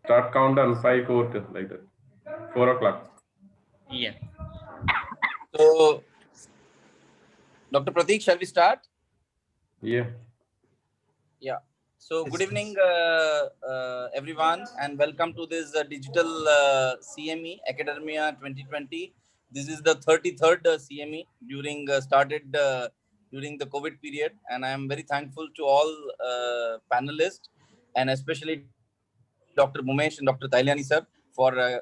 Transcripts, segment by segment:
Start count on 5, 4, like that. 4 o'clock. Yeah. So, Dr. Pratik, shall we start? Yeah. Yeah. So, good evening, everyone, and welcome to this digital CME Academia 2020. This is the 33rd CME started during the COVID period, and I am very thankful to all panelists, and especially Dr. Bumesh and Dr. Tailiani sir for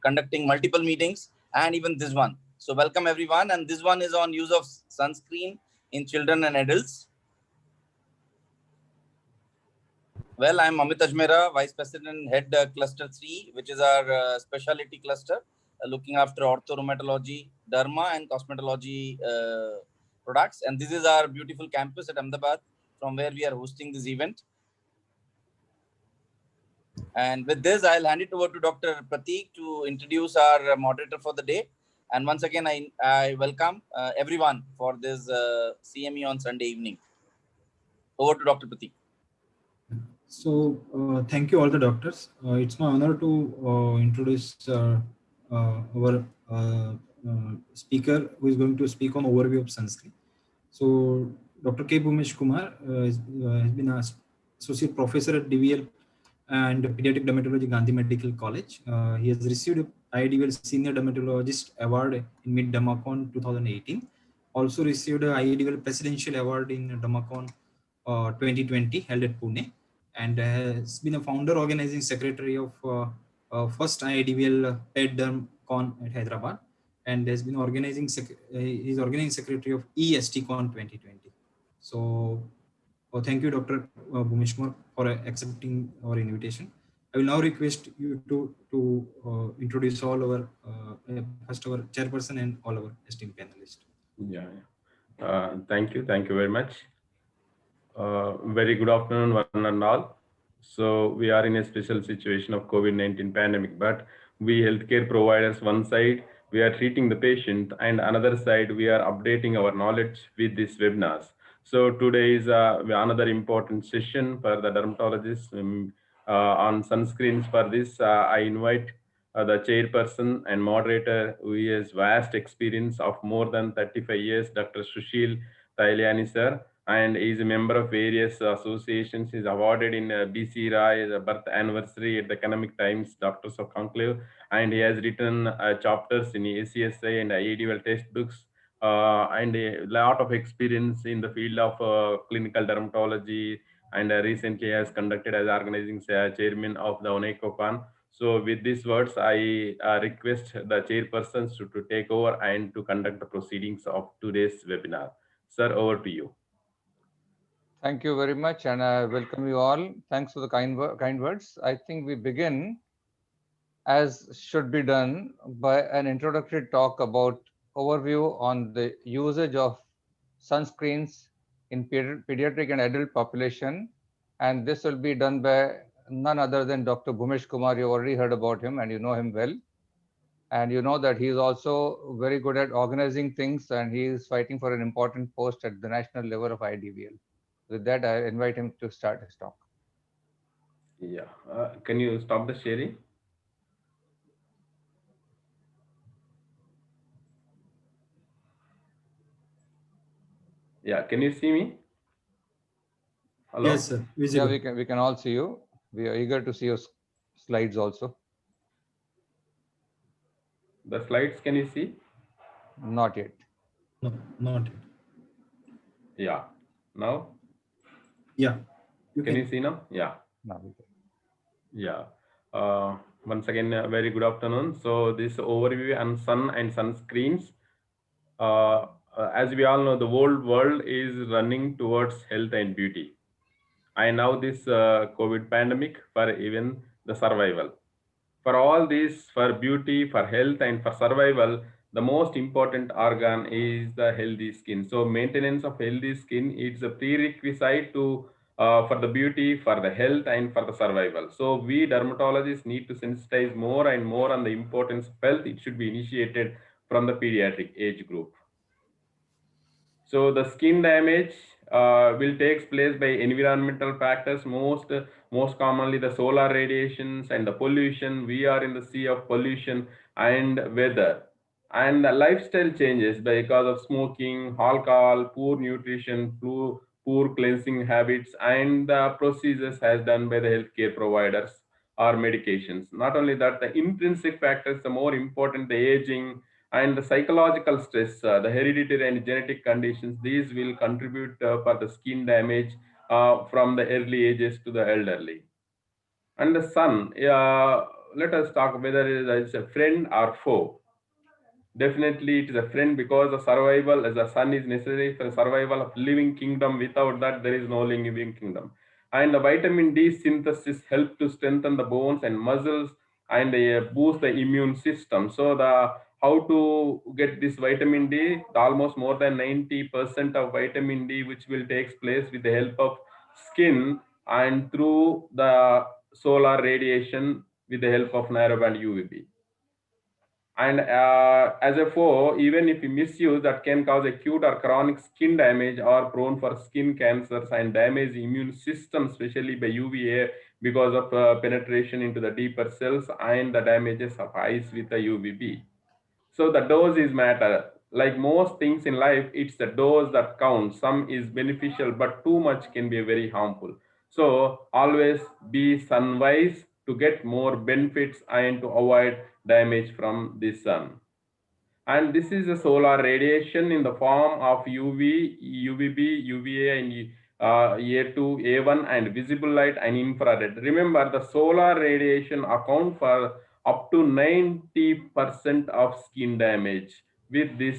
conducting multiple meetings and even this one. So, welcome everyone, and this one is on use of sunscreen in children and adults. Well, I'm Amit Ajmera, Vice President, Head Cluster 3, which is our specialty cluster, looking after ortho-rheumatology, derma, and cosmetology products. And this is our beautiful campus at Ahmedabad, from where we are hosting this event. And with this, I'll hand it over to Dr. Pratik to introduce our moderator for the day. And once again, I welcome everyone for this CME on Sunday evening. Over to Dr. Pratik. So, thank you all the doctors. It's my honor to introduce our speaker who is going to speak on overview of sunscreen. So, Dr. K. Bhumesh Kumar has been an associate professor at DVL and Pediatric Dermatology, Gandhi Medical College. He has received IADVL Senior Dermatologist Award in Mid Dermacon 2018. Also received a IADVL Presidential Award in Dermacon 2020 held at Pune, and has been a founder organizing secretary of first IADVL PED Dermcon at Hyderabad, and has been organizing he's organizing secretary of ESTCon 2020. So thank you, Dr. Bhumesh Kumar, for accepting our invitation. I will now request you to introduce all our first our chairperson and all our esteemed panelists. Yeah. Thank you very much. Very good afternoon, one and all. So we are in a special situation of COVID-19 pandemic, but we healthcare providers, one side we are treating the patient, and another side we are updating our knowledge with these webinars. So today is another important session for the dermatologists on sunscreens. For this, I invite the chairperson and moderator who has vast experience of more than 35 years, Dr. Sushil Tailiani sir, and is a member of various associations. Is awarded in BC Rai, the birth anniversary at the Economic Times, Doctors of Conclave, and he has written chapters in ACSI and IADVL textbooks, and a lot of experience in the field of clinical dermatology, and recently has conducted as organizing chairman of the ONECOCON. So with these words, I request the chairpersons to take over and to conduct the proceedings of today's webinar. Sir, over to you. Thank you very much, and I welcome you all. Thanks for the kind words. I think we begin, as should be done, by an introductory talk about overview on the usage of sunscreens in pediatric and adult population. And this will be done by none other than Dr. Bhumesh Kumar. You already heard about him and you know him well. And you know that he is also very good at organizing things, and he is fighting for an important post at the national level of IDVL. With that, I invite him to start his talk. Yeah. Can you stop the sharing? Yeah. Can you see me? Hello? Yes, sir. Visible. Yeah, we can all see you. We are eager to see your slides also. The slides, can you see? Not yet. No, not yet. Yeah. Now? Yeah. Can you see now? Yeah. Now we can. Yeah. Once again, very good afternoon. So this overview on sun and sunscreens. As we all know, the whole world is running towards health and beauty. And now this COVID pandemic for even the survival. For all this, for beauty, for health, and for survival, the most important organ is the healthy skin. So maintenance of healthy skin is a prerequisite to for the beauty, for the health, and for the survival. So we dermatologists need to sensitize more and more on the importance of health. It should be initiated from the pediatric age group. So the skin damage will take place by environmental factors, most commonly the solar radiations and the pollution. We are in the sea of pollution and weather. And the lifestyle changes because of smoking, alcohol, poor nutrition, poor cleansing habits, and the procedures has done by the healthcare providers or medications. Not only that, the intrinsic factors, the more important, the aging, and the psychological stress, the hereditary and genetic conditions, these will contribute for the skin damage from the early ages to the elderly. And the sun, let us talk whether it is a friend or foe. Definitely, it is a friend because the survival as the sun is necessary for the survival of living kingdom. Without that, there is no living kingdom. And the vitamin D synthesis help to strengthen the bones and muscles and boost the immune system. So the how to get this vitamin D? Almost more than 90% of vitamin D, which will take place with the help of skin and through the solar radiation with the help of narrowband UVB. And as a foe, even if you misuse, that can cause acute or chronic skin damage or prone for skin cancers and damage the immune system, especially by UVA because of penetration into the deeper cells and the damages of eyes with the UVB. So the dose is matter. Like most things in life, it's the dose that counts. Some is beneficial, but too much can be very harmful. So always be sunwise to get more benefits and to avoid damage from the sun. And this is a solar radiation in the form of UV, UVB, UVA, and A2, A1, and visible light and infrared. Remember, the solar radiation account for up to 90% of skin damage with this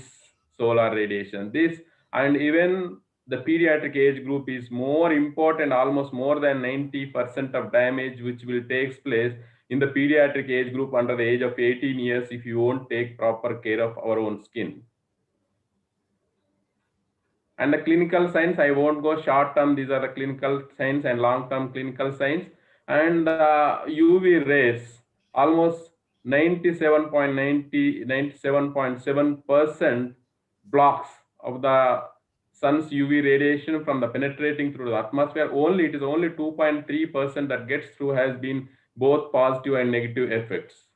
solar radiation. This and even the pediatric age group is more important, almost more than 90% of damage which will take place in the pediatric age group under the age of 18 years if you won't take proper care of our own skin. And the clinical signs, I won't go short term, these are the clinical signs and long term clinical signs. And UV rays, almost 97.7% blocks of the sun's UV radiation from the penetrating through the atmosphere. Only it is only 2.3% that gets through has been both positive and negative effects.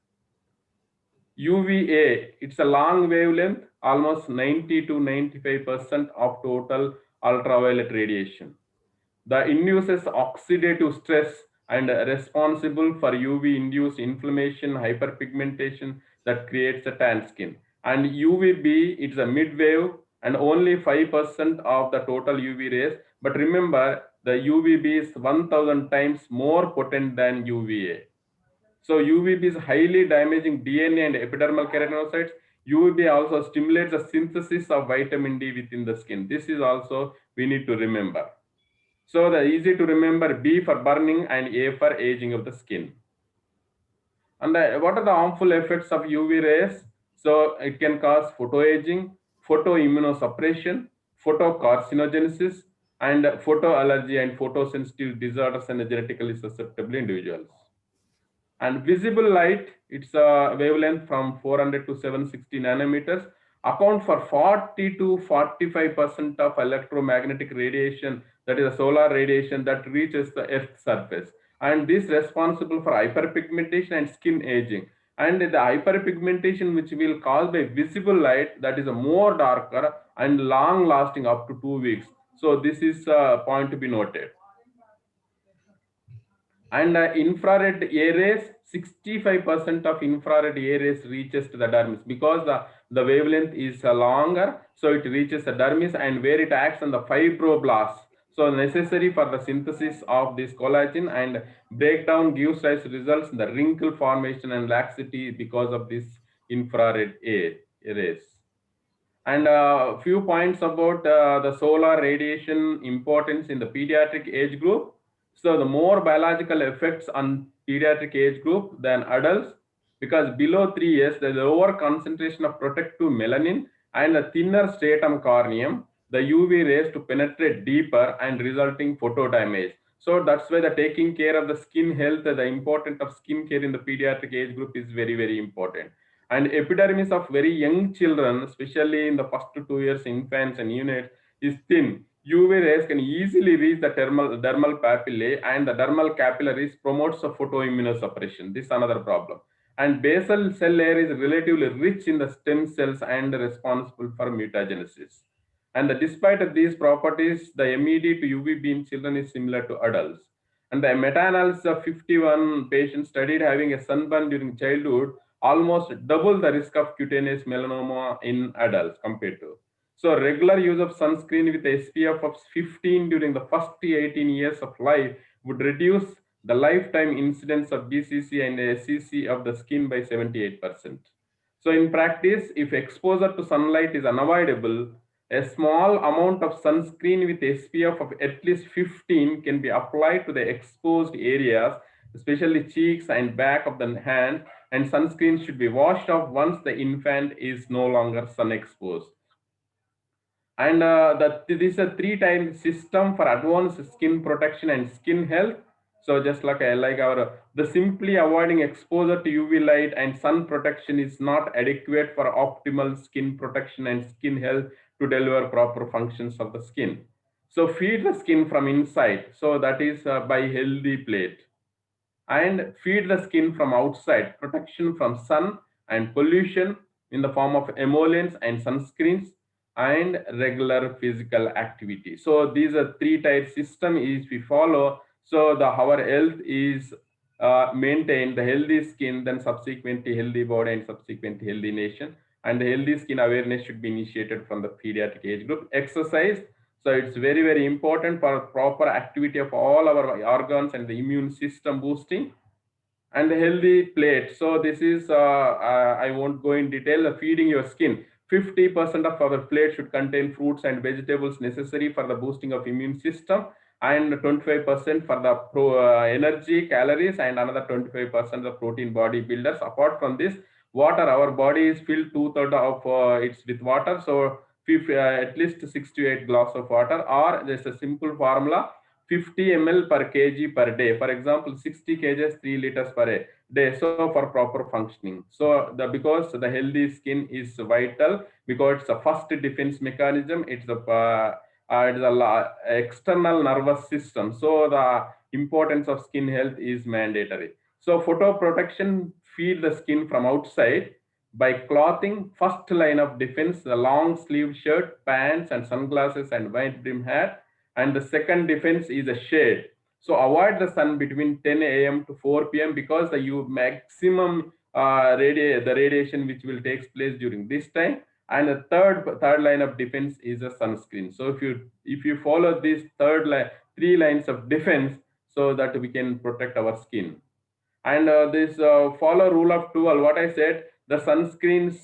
UVA, it's a long wavelength, almost 90 to 95% of total ultraviolet radiation. The induces oxidative stress and responsible for UV-induced inflammation, hyperpigmentation that creates a tan skin. And UVB, it's a mid-wave and only 5% of the total UV rays. But remember, the UVB is 1000 times more potent than UVA. So UVB is highly damaging DNA and epidermal keratinocytes. UVB also stimulates the synthesis of vitamin D within the skin. This is also we need to remember. So the easy to remember, B for burning and A for aging of the skin. And what are the harmful effects of UV rays? So it can cause photoaging, photoimmunosuppression, photocarcinogenesis, and photoallergy and photosensitive disorders in the genetically susceptible individuals. And visible light, it's a wavelength from 400 to 760 nanometers, account for 40 to 45% of electromagnetic radiation, that is a solar radiation that reaches the Earth's surface. And this responsible for hyperpigmentation and skin aging. And the hyperpigmentation which will cause by visible light, that is a more darker and long lasting up to 2 weeks. So this is a point to be noted. And infrared A rays, 65% of infrared A rays reaches to the dermis because the wavelength is longer, so it reaches the dermis and where it acts on the fibroblasts. So necessary for the synthesis of this collagen, and breakdown gives rise results in the wrinkle formation and laxity because of this infrared A rays. And a few points about the solar radiation importance in the pediatric age group. So the more biological effects on pediatric age group than adults, because below 3 years, there's a lower concentration of protective melanin and a thinner stratum corneum, the UV rays to penetrate deeper and resulting photo damage. So that's why the taking care of the skin health, the importance of skin care in the pediatric age group is very, very important. And epidermis of very young children, especially in the first 2 years, infants and units, is thin, UV rays can easily reach the dermal papillae, and the dermal capillaries promotes the photoimmunosuppression. This is another problem. And basal cell layer is relatively rich in the stem cells and responsible for mutagenesis. And despite these properties, the MED to UVB in children is similar to adults. And the meta-analysis of 51 patients studied having a sunburn during childhood almost double the risk of cutaneous melanoma in adults compared to. So regular use of sunscreen with SPF of 15 during the first 18 years of life would reduce the lifetime incidence of BCC and SCC of the skin by 78%. So in practice, if exposure to sunlight is unavoidable, a small amount of sunscreen with SPF of at least 15 can be applied to the exposed areas, especially cheeks and back of the hand, and sunscreen should be washed off once the infant is no longer sun exposed. And this is a 3-time system for advanced skin protection and skin health. So just like the simply avoiding exposure to UV light and sun protection is not adequate for optimal skin protection and skin health to deliver proper functions of the skin. So feed the skin from inside. So that is by healthy plate. And feed the skin from outside, protection from sun and pollution in the form of emollients and sunscreens, and regular physical activity. So these are 3-tier system is we follow. So our health is maintained, the healthy skin, then subsequently healthy body, and subsequently healthy nation. And the healthy skin awareness should be initiated from the pediatric age group. Exercise. So it's very, very important for proper activity of all our organs and the immune system boosting. And the healthy plate. So this is, I won't go in detail, feeding your skin. 50% of our plate should contain fruits and vegetables necessary for the boosting of immune system, and 25% for the energy, calories, and another 25% of protein body builders. Apart from this, water, our body is filled 2/3 of it's with water. So at least 6 to 8 glass of water, or just a simple formula, 50 ml per kg per day. For example, 60 kgs, 3 liters per day. So for proper functioning. So because the healthy skin is vital, because it's the first defense mechanism. It's the external nervous system. So the importance of skin health is mandatory. So photo protection, feed the skin from outside by clothing. First line of defense, the long sleeve shirt, pants, and sunglasses, and wide brim hat. And the second defense is a shade. So avoid the sun between 10 a.m. to 4 p.m. because the maximum the radiation which will take place during this time. And the third line of defense is a sunscreen. So if you follow these 3 lines of defense, so that we can protect our skin. And this follow rule of 12, what I said, the sunscreens,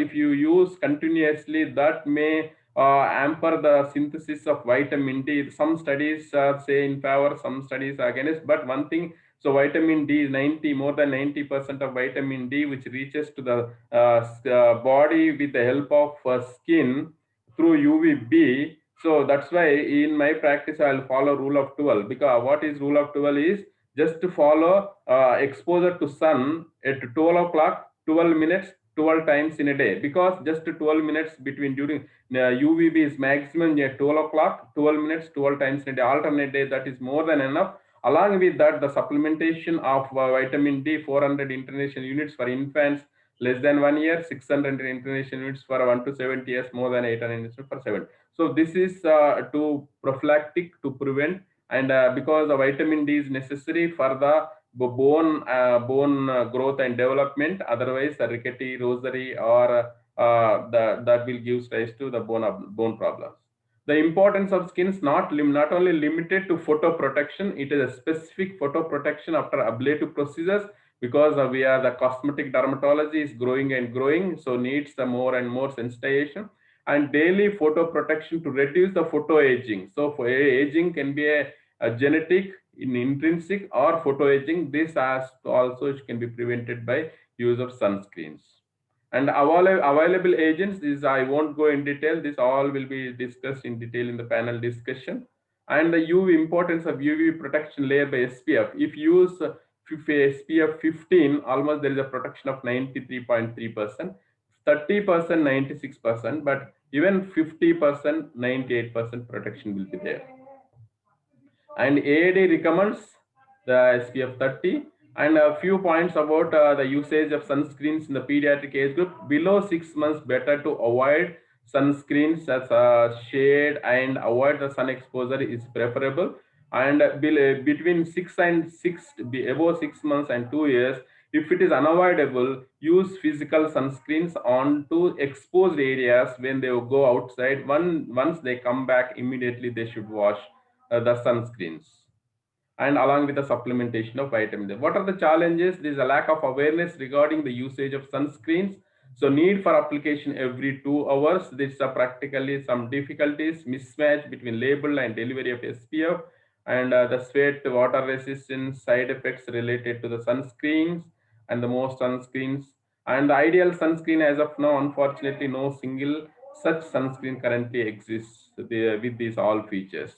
if you use continuously, that may hamper the synthesis of vitamin D. Some studies say in favor, some studies are against. But one thing, so vitamin D is more than 90% of vitamin D, which reaches to the body with the help of skin through UVB. So that's why in my practice, I'll follow rule of 12. Because what is rule of 12 is just to follow exposure to sun at 12 o'clock, 12 minutes, 12 times in a day. Because just 12 minutes between during UVB is maximum at 12 o'clock, 12 minutes, 12 times in a day. Alternate day, that is more than enough. Along with that, the supplementation of vitamin D, 400 international units for infants less than 1 year, 600 international units for 1 to 70 years, more than 800 units for 7. So this is to prophylactic, to prevent, and because the vitamin D is necessary for the bone growth and development. Otherwise, the rickety, rosary, or that will give rise to the bone problems. The importance of skin is not only limited to photo protection. It is a specific photo protection after ablative procedures, because the cosmetic dermatology is growing and growing, so needs the more and more sensitization. And daily photo protection to reduce the photo aging. So for aging can be a genetic, intrinsic, or photo aging. This also can be prevented by use of sunscreens. And available agents, I won't go in detail. This all will be discussed in detail in the panel discussion. And the importance of UV protection layer by SPF. If you use SPF 15, almost there is a protection of 93.3%, 30%, 96%. But even 50%, 98% protection will be there. And AAD recommends the SPF 30. And a few points about the usage of sunscreens in the pediatric age group. Below 6 months, better to avoid sunscreens as shade and avoid the sun exposure is preferable. And between 6 above 6 months and 2 years, if it is unavoidable, use physical sunscreens onto exposed areas when they go outside. Once they come back, immediately they should wash the sunscreens, and along with the supplementation of vitamin D. What are the challenges? There is a lack of awareness regarding the usage of sunscreens. So need for application every 2 hours. This are practically some difficulties, mismatch between label and delivery of SPF, and the sweat, water resistance, side effects related to the sunscreens and the most sunscreens. And the ideal sunscreen as of now, unfortunately, no single such sunscreen currently exists with these all features.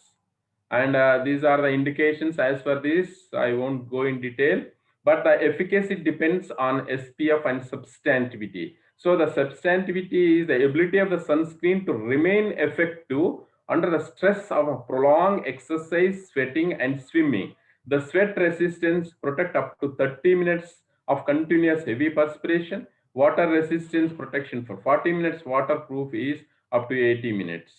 And these are the indications. As for this, I won't go in detail, but the efficacy depends on SPF and substantivity. So the substantivity is the ability of the sunscreen to remain effective under the stress of a prolonged exercise, sweating and swimming. The sweat resistance protect up to 30 minutes of continuous heavy perspiration. Water resistance protection for 40 minutes. Waterproof is up to 80 minutes.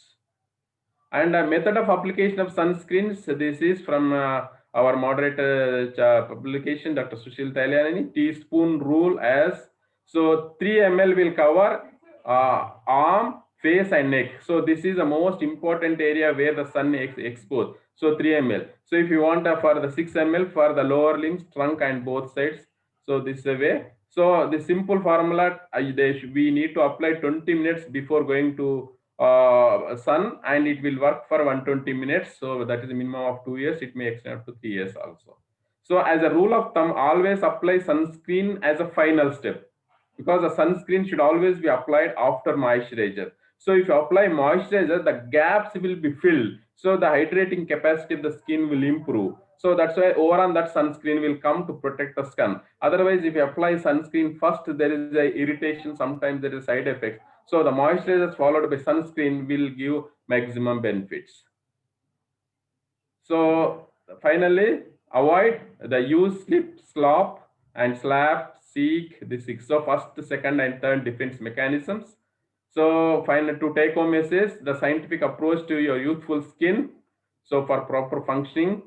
And method of application of sunscreens, this is from our moderator publication, Dr. Sushil Tailanani, teaspoon rule as, so 3 ml will cover arm, face and neck. So this is the most important area where the sun exposed. So 3 ml. So if you want for the 6 ml for the lower limbs, trunk and both sides. So this is the way. So the simple formula, we need to apply 20 minutes before going to sun, and it will work for 120 minutes. So that is a minimum of 2 years. It may extend up to 3 years also. So as a rule of thumb, always apply sunscreen as a final step, because the sunscreen should always be applied after moisturizer. So if you apply moisturizer, the gaps will be filled. So the hydrating capacity of the skin will improve. So that's why overall that sunscreen will come to protect the skin. Otherwise, if you apply sunscreen first, there is a irritation. Sometimes there is side effects. So the moisturizers followed by sunscreen will give maximum benefits. So finally, avoid the use, slip, slop and slap, seek the 6. So first, second and third defense mechanisms. So finally, to take home message, the scientific approach to your youthful skin. So for proper functioning.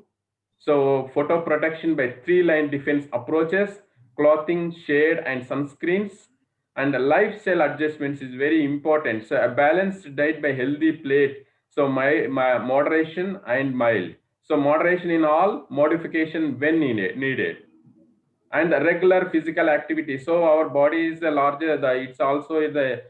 So photo protection by 3-line defense approaches, clothing, shade and sunscreens. And the lifestyle adjustments is very important. So a balanced diet by healthy plate. So my moderation and mild. So moderation in all, modification when needed. And the regular physical activity. So our body is the larger, it's also the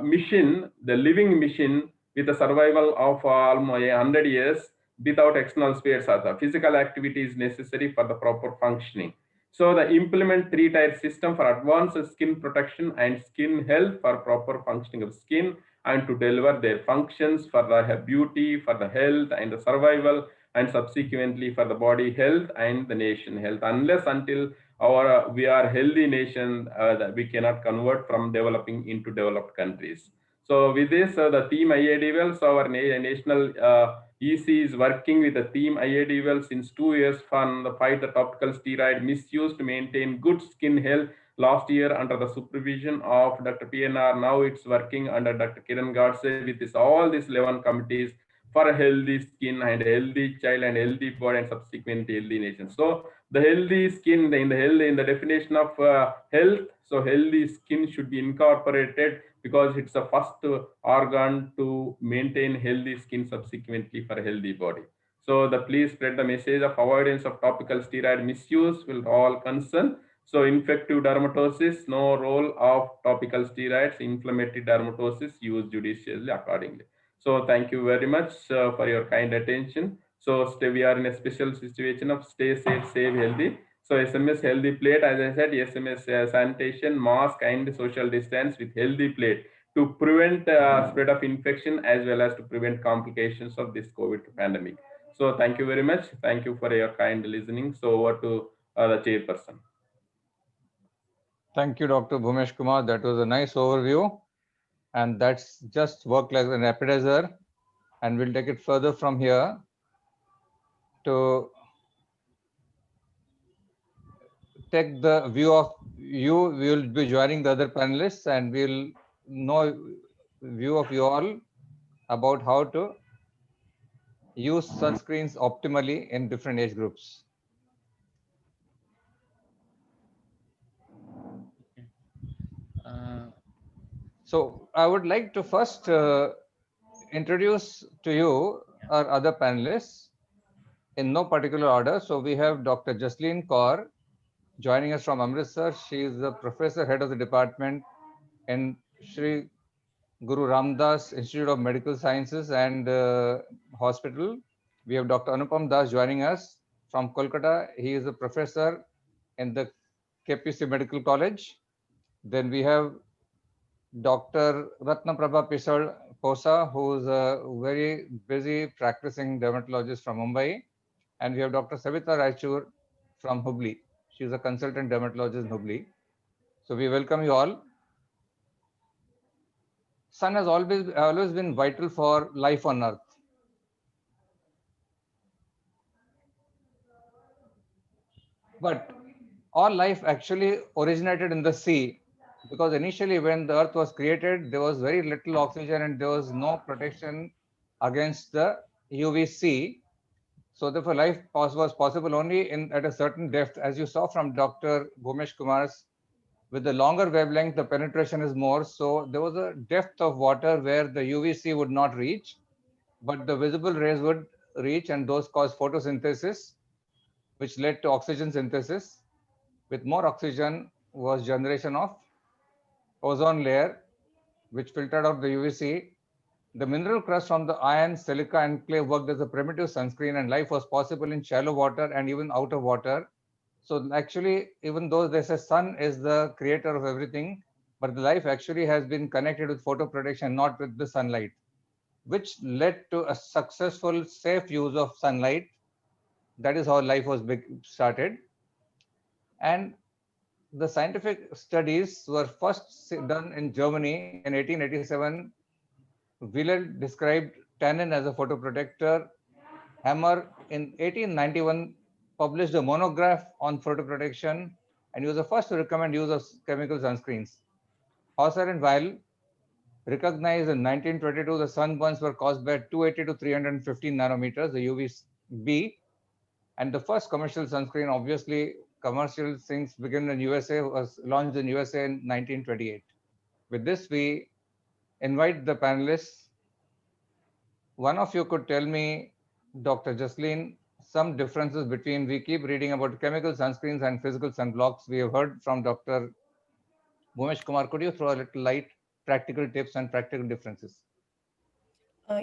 machine, the living machine with the survival of almost 100 years without external spares. Physical activity is necessary for the proper functioning. So the implement 3-tier system for advanced skin protection and skin health for proper functioning of skin, and to deliver their functions for the beauty, for the health and the survival, and subsequently for the body health and the nation health. Unless until we are healthy nation, we cannot convert from developing into developed countries. So with this, the theme IAD well, so our national EC is working with the theme IAD well since 2 years for the fight the topical steroid misuse to maintain good skin health. Last year under the supervision of Dr. PNR, now it's working under Dr. Kiran Godse with all these 11 committees for a healthy skin and a healthy child and healthy body and subsequently healthy nation. So the healthy skin in the definition of health, so healthy skin should be incorporated because it's the first organ to maintain healthy skin subsequently for a healthy body. So please spread the message of avoidance of topical steroid misuse will all concern. So infective dermatosis, no role of topical steroids. Inflammatory dermatosis, use judiciously accordingly. So thank you very much for your kind attention. So we are in a special situation of stay safe, save healthy. So SMS healthy plate, as I said, SMS sanitation, mask and social distance with healthy plate to prevent spread of infection as well as to prevent complications of this COVID pandemic. So thank you very much. Thank you for your kind listening. So over to the chairperson. Thank you, Dr. Bhumesh Kumar. That was a nice overview. and that's just work like an appetizer, and we'll take it further from here to take the view of you. We will be joining the other panelists, and we'll know view of you all about how to use sunscreens optimally in different age groups. So I would like to first introduce to you our other panelists in no particular order. So we have Dr. Jasleen Kaur joining us from Amritsar. She is the professor, head of the department in Shri Guru Ramdas Institute of Medical Sciences and Hospital. We have Dr. Anupam Das joining us from Kolkata. He is a professor in the KPC Medical College. Then we have Dr. Ratnaprabha Pisal Posa, who is a very busy practicing dermatologist from Mumbai. And we have Dr. Savita Raichur from Hubli. She is a consultant dermatologist in Hubli. So we welcome you all. Sun has always been vital for life on Earth. But all life actually originated in the sea, because initially when the Earth was created, there was very little oxygen and there was no protection against the UVC. So therefore life was possible only at a certain depth. As you saw from Dr. Bhumesh Kumar's, with the longer wavelength, the penetration is more. So there was a depth of water where the UVC would not reach, but the visible rays would reach, and those cause photosynthesis, which led to oxygen synthesis. With more oxygen was generation of ozone layer, which filtered out the UVC. The mineral crust from the iron, silica, and clay worked as a primitive sunscreen, and life was possible in shallow water and even out of water. So actually, even though they say sun is the creator of everything, but the life actually has been connected with photoprotection, not with the sunlight, which led to a successful, safe use of sunlight. That is how life was started. And the scientific studies were first done in Germany in 1887. Wheeler described tannin as a photoprotector. Hammer in 1891 published a monograph on photoprotection, and he was the first to recommend use of chemical sunscreens. Hauser and Weil recognized in 1922 the sunburns were caused by 280 to 315 nanometers, the UVB, and the first commercial sunscreen, obviously commercial things began in USA, was launched in USA in 1928. With this, we invite the panelists. One of you could tell me, Dr. Jasleen, some differences between, we keep reading about chemical sunscreens and physical sunblocks. We have heard from Dr. Bhumesh Kumar. Could you throw a little light, practical tips and practical differences?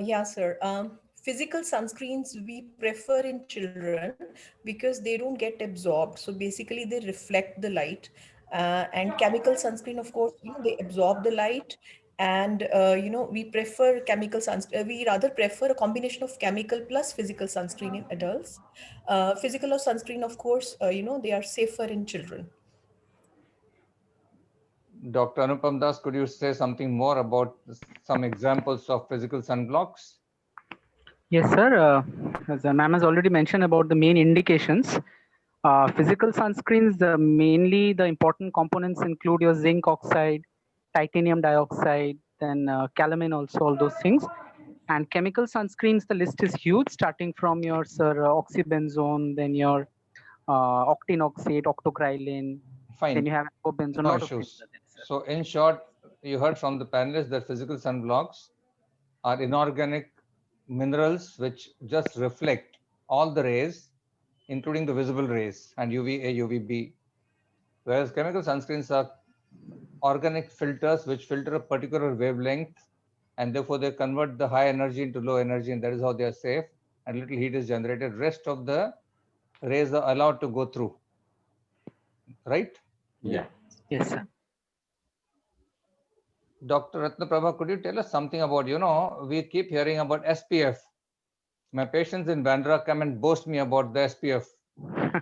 Yeah, sir. Physical sunscreens we prefer in children because they don't get absorbed. So basically, they reflect the light. And chemical sunscreen, of course, they absorb the light. And we prefer chemical sunscreen. We rather prefer a combination of chemical plus physical sunscreen in adults. Physical or sunscreen, of course, they are safer in children. Dr. Anupam Das, could you say something more about some examples of physical sunblocks? Yes, sir. As ma'am has already mentioned about the main indications, physical sunscreens, mainly the important components include your zinc oxide, titanium dioxide, then calamine also, all those things. And chemical sunscreens, the list is huge, starting from your oxybenzone, then your octene oxide, octocrylene, Fine. then you have benzone. No issues. So in short, you heard from the panelists that physical sunblocks are inorganic minerals which just reflect all the rays, including the visible rays and UVA, UVB. Whereas chemical sunscreens are organic filters which filter a particular wavelength, and therefore they convert the high energy into low energy, and that is how they are safe, and little heat is generated. Rest of the rays are allowed to go through. Right? Yeah. Yes, sir. Dr. Ratnaprabha, could you tell us something about, we keep hearing about SPF. My patients in Bandra come and boast me about the SPF.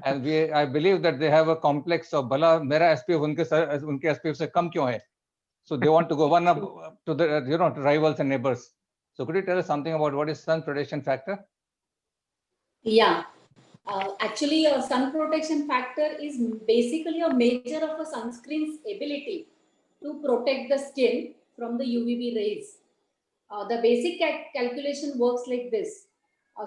And I believe that they have a complex of, bala, mera SPF unke SPF se kam kyun hai? So they want to go one up to the to rivals and neighbors. So could you tell us something about what is sun protection factor? Yeah, actually, a sun protection factor is basically a measure of a sunscreen's ability to protect the skin from the UVB rays. The basic calculation works like this.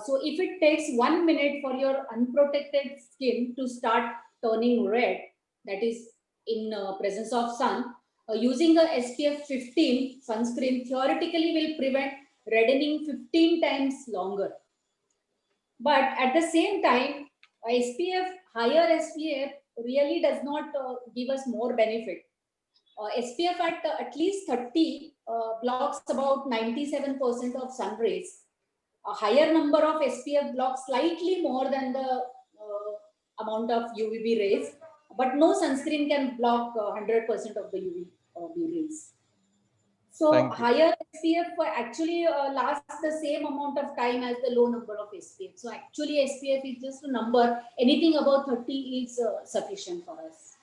So if it takes 1 minute for your unprotected skin to start turning red, that is in presence of sun, using a SPF 15 sunscreen theoretically will prevent reddening 15 times longer. But at the same time, higher SPF really does not give us more benefit. SPF at least 30 blocks about 97% of sun rays. A higher number of SPF blocks slightly more than the amount of UVB rays, but no sunscreen can block 100% of the UVB rays. So higher SPF actually lasts the same amount of time as the low number of SPF. So actually SPF is just a number. Anything above 30 is sufficient for us.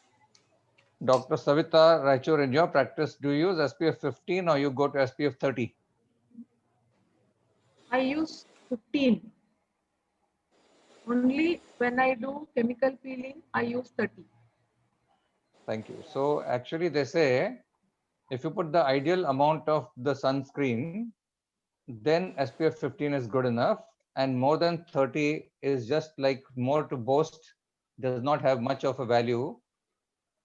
Dr. Savita Raichur, in your practice, do you use SPF 15 or you go to SPF 30? I use 15. Only when I do chemical peeling, I use 30. Thank you. So actually they say, if you put the ideal amount of the sunscreen, then SPF 15 is good enough, and more than 30 is just like more to boast, does not have much of a value.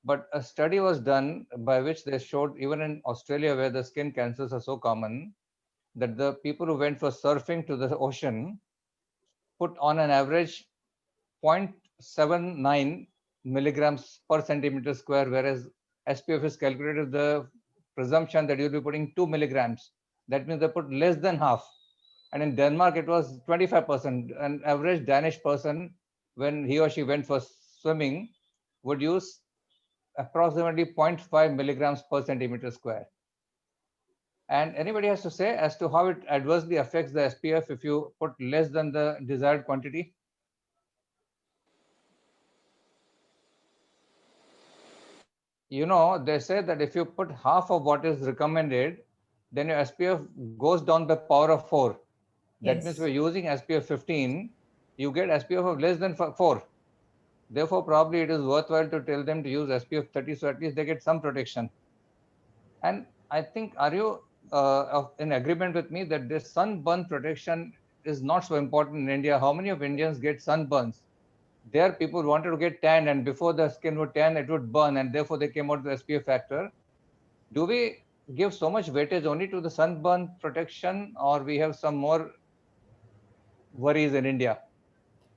But a study was done by which they showed, even in Australia, where the skin cancers are so common, that the people who went for surfing to the ocean put on an average 0.79 milligrams per centimeter square, whereas SPF is calculated with the presumption that you'll be putting 2 milligrams. That means they put less than half. And in Denmark, it was 25%. An average Danish person, when he or she went for swimming, would use approximately 0.5 milligrams per centimeter square. And anybody has to say as to how it adversely affects the SPF if you put less than the desired quantity? They say that if you put half of what is recommended, then your SPF goes down by power of 4. That means we're using SPF 15, you get SPF of less than 4. Therefore, probably it is worthwhile to tell them to use SPF 30, so at least they get some protection. And I think, are you in agreement with me that this sunburn protection is not so important in India? How many of Indians get sunburns? There, people wanted to get tan, and before the skin would tan, it would burn, and therefore they came out with the SPF factor. Do we give so much weightage only to the sunburn protection, or we have some more worries in India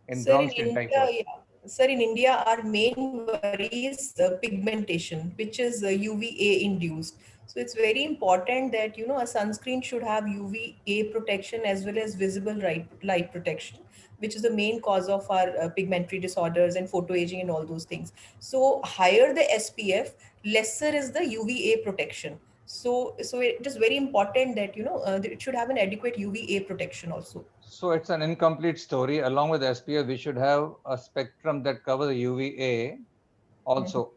in Sir, brown in skin India, type? Sir, in India, our main worry is pigmentation, which is UVA induced. So it's very important that a sunscreen should have UVA protection as well as visible light protection, which is the main cause of our pigmentary disorders and photoaging and all those things. So higher the SPF, lesser is the UVA protection. So it is very important that it should have an adequate UVA protection also. So it's an incomplete story. Along with SPF, we should have a spectrum that covers UVA also,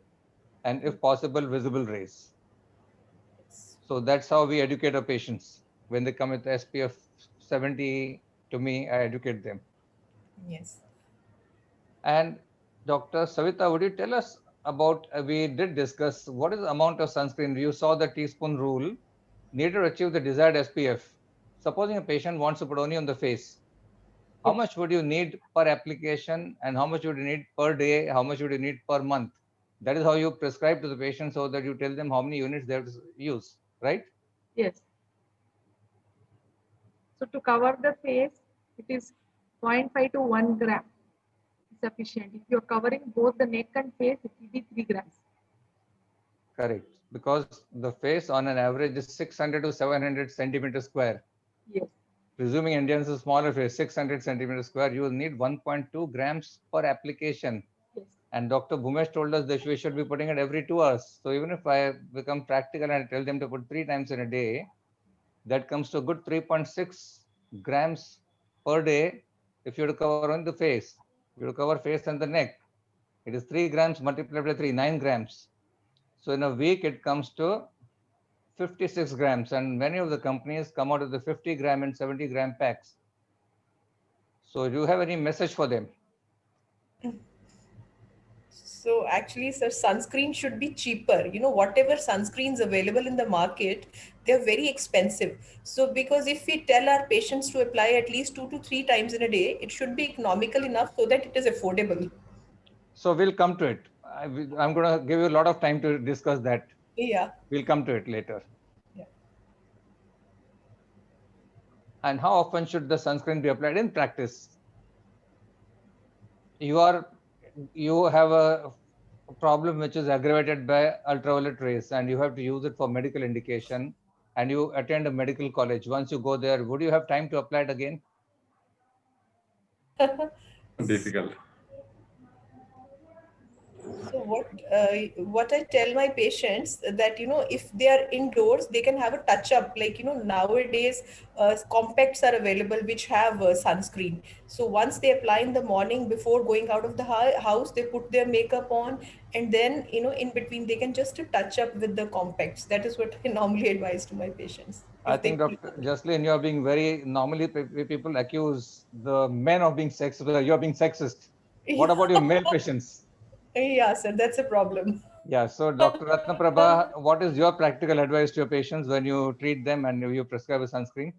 and if possible, visible rays. So that's how we educate our patients. When they come with SPF 70 to me, I educate them. Yes. And Dr. Savita, would you tell us about, we did discuss what is the amount of sunscreen? You saw the teaspoon rule needed to achieve the desired SPF. Supposing a patient wants to put only on the face, how much would you need per application, and how much would you need per day? How much would you need per month? That is how you prescribe to the patient, so that you tell them how many units they have to use, right? Yes. So to cover the face, it is 0.5 to 1 gram sufficient. If you're covering both the neck and face, it will be 3 grams. Correct. Because the face on an average is 600 to 700 centimeters square. Yes. Presuming Indians is smaller face, 600 centimeters square, you will need 1.2 grams per application. Yes. And Dr. Bhumesh told us that we should be putting it every 2 hours. So even if I become practical and I tell them to put 3 times in a day, that comes to a good 3.6 grams per day if you have to cover on the face. If you have to cover face and the neck, it is 3 grams multiplied by 3, 9 grams. So in a week, it comes to 56 grams, and many of the companies come out with the 50 gram and 70 gram packs. So do you have any message for them? So actually, sir, sunscreen should be cheaper. You know, whatever sunscreens available in the market, they're very expensive. So because if we tell our patients to apply at least 2 to 3 times in a day, it should be economical enough so that it is affordable. So we'll come to it. I'm going to give you a lot of time to discuss that. Yeah. We'll come to it later. Yeah. And how often should the sunscreen be applied in practice? You have a problem which is aggravated by ultraviolet rays, and you have to use it for medical indication, and you attend a medical college. Once you go there, would you have time to apply it again? Difficult. So what I tell my patients that, you know, if they are indoors, they can have a touch up. Like, you know, nowadays compacts are available which have sunscreen. So once they apply in the morning before going out of the house, they put their makeup on, and then, you know, in between they can just touch up with the compacts. That is what I normally advise to my patients. I think, Dr. Jaslin, you're being very, normally people accuse the men of being sexist. You're being sexist. What about your male patients? Yeah, sir, that's a problem. Yeah, so Dr. Ratnaprabha, what is your practical advice to your patients when you treat them and you prescribe a sunscreen?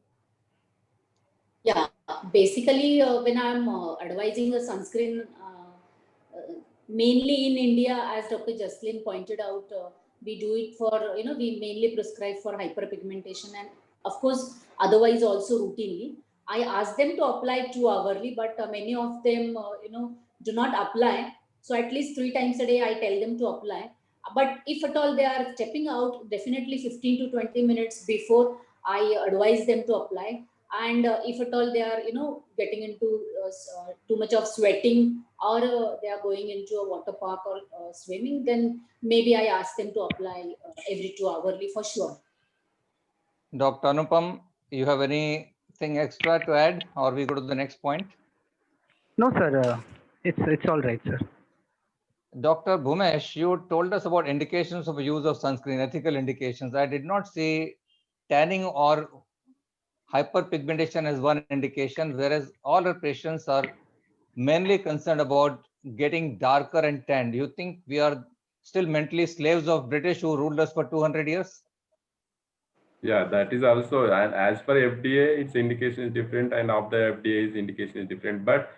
Yeah, basically, when I'm advising a sunscreen, mainly in India, as Dr. Jaslin pointed out, we do it for, we mainly prescribe for hyperpigmentation, and of course, otherwise also routinely. I ask them to apply 2 hourly, but many of them, do not apply. So at least 3 times a day, I tell them to apply. But if at all they are stepping out, definitely 15 to 20 minutes before, I advise them to apply. And if at all they are, getting into too much of sweating, or they are going into a water park or swimming, then maybe I ask them to apply every 2 hourly for sure. Dr. Anupam, you have anything extra to add, or we go to the next point? No, sir. It's all right, sir. Dr. Bhumesh, you told us about indications of use of sunscreen, ethical indications. I did not see tanning or hyperpigmentation as one indication, whereas all our patients are mainly concerned about getting darker and tanned. Do you think we are still mentally slaves of British who ruled us for 200 years? Yeah, that is also, and as per FDA, its indication is different, and of the FDA's indication is different. But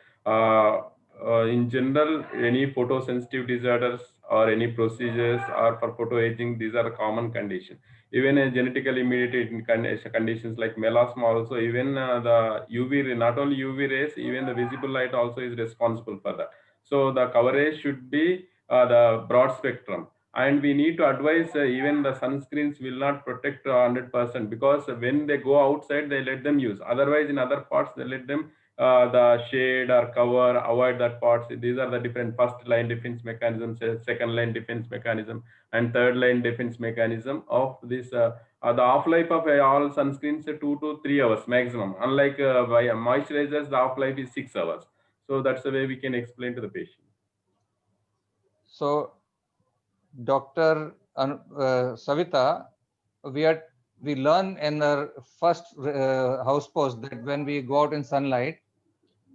in general, any photosensitive disorders or any procedures or for photo aging, these are common conditions. Even genetically mediated conditions like melasma also, even the UV ray, not only UV rays, even the visible light also is responsible for that. So the coverage should be the broad spectrum. And we need to advise even the sunscreens will not protect 100%, because when they go outside, they let them use. Otherwise, in other parts, they let them the shade or cover, avoid that parts. These are the different first line defense mechanisms, second line defense mechanism, and third line defense mechanism of this. The half-life of all sunscreens 2 to 3 hours maximum. Unlike moisturizers, the half-life is 6 hours. So that's the way we can explain to the patient. So, Dr. Savita, we learn in our first house post that when we go out in sunlight,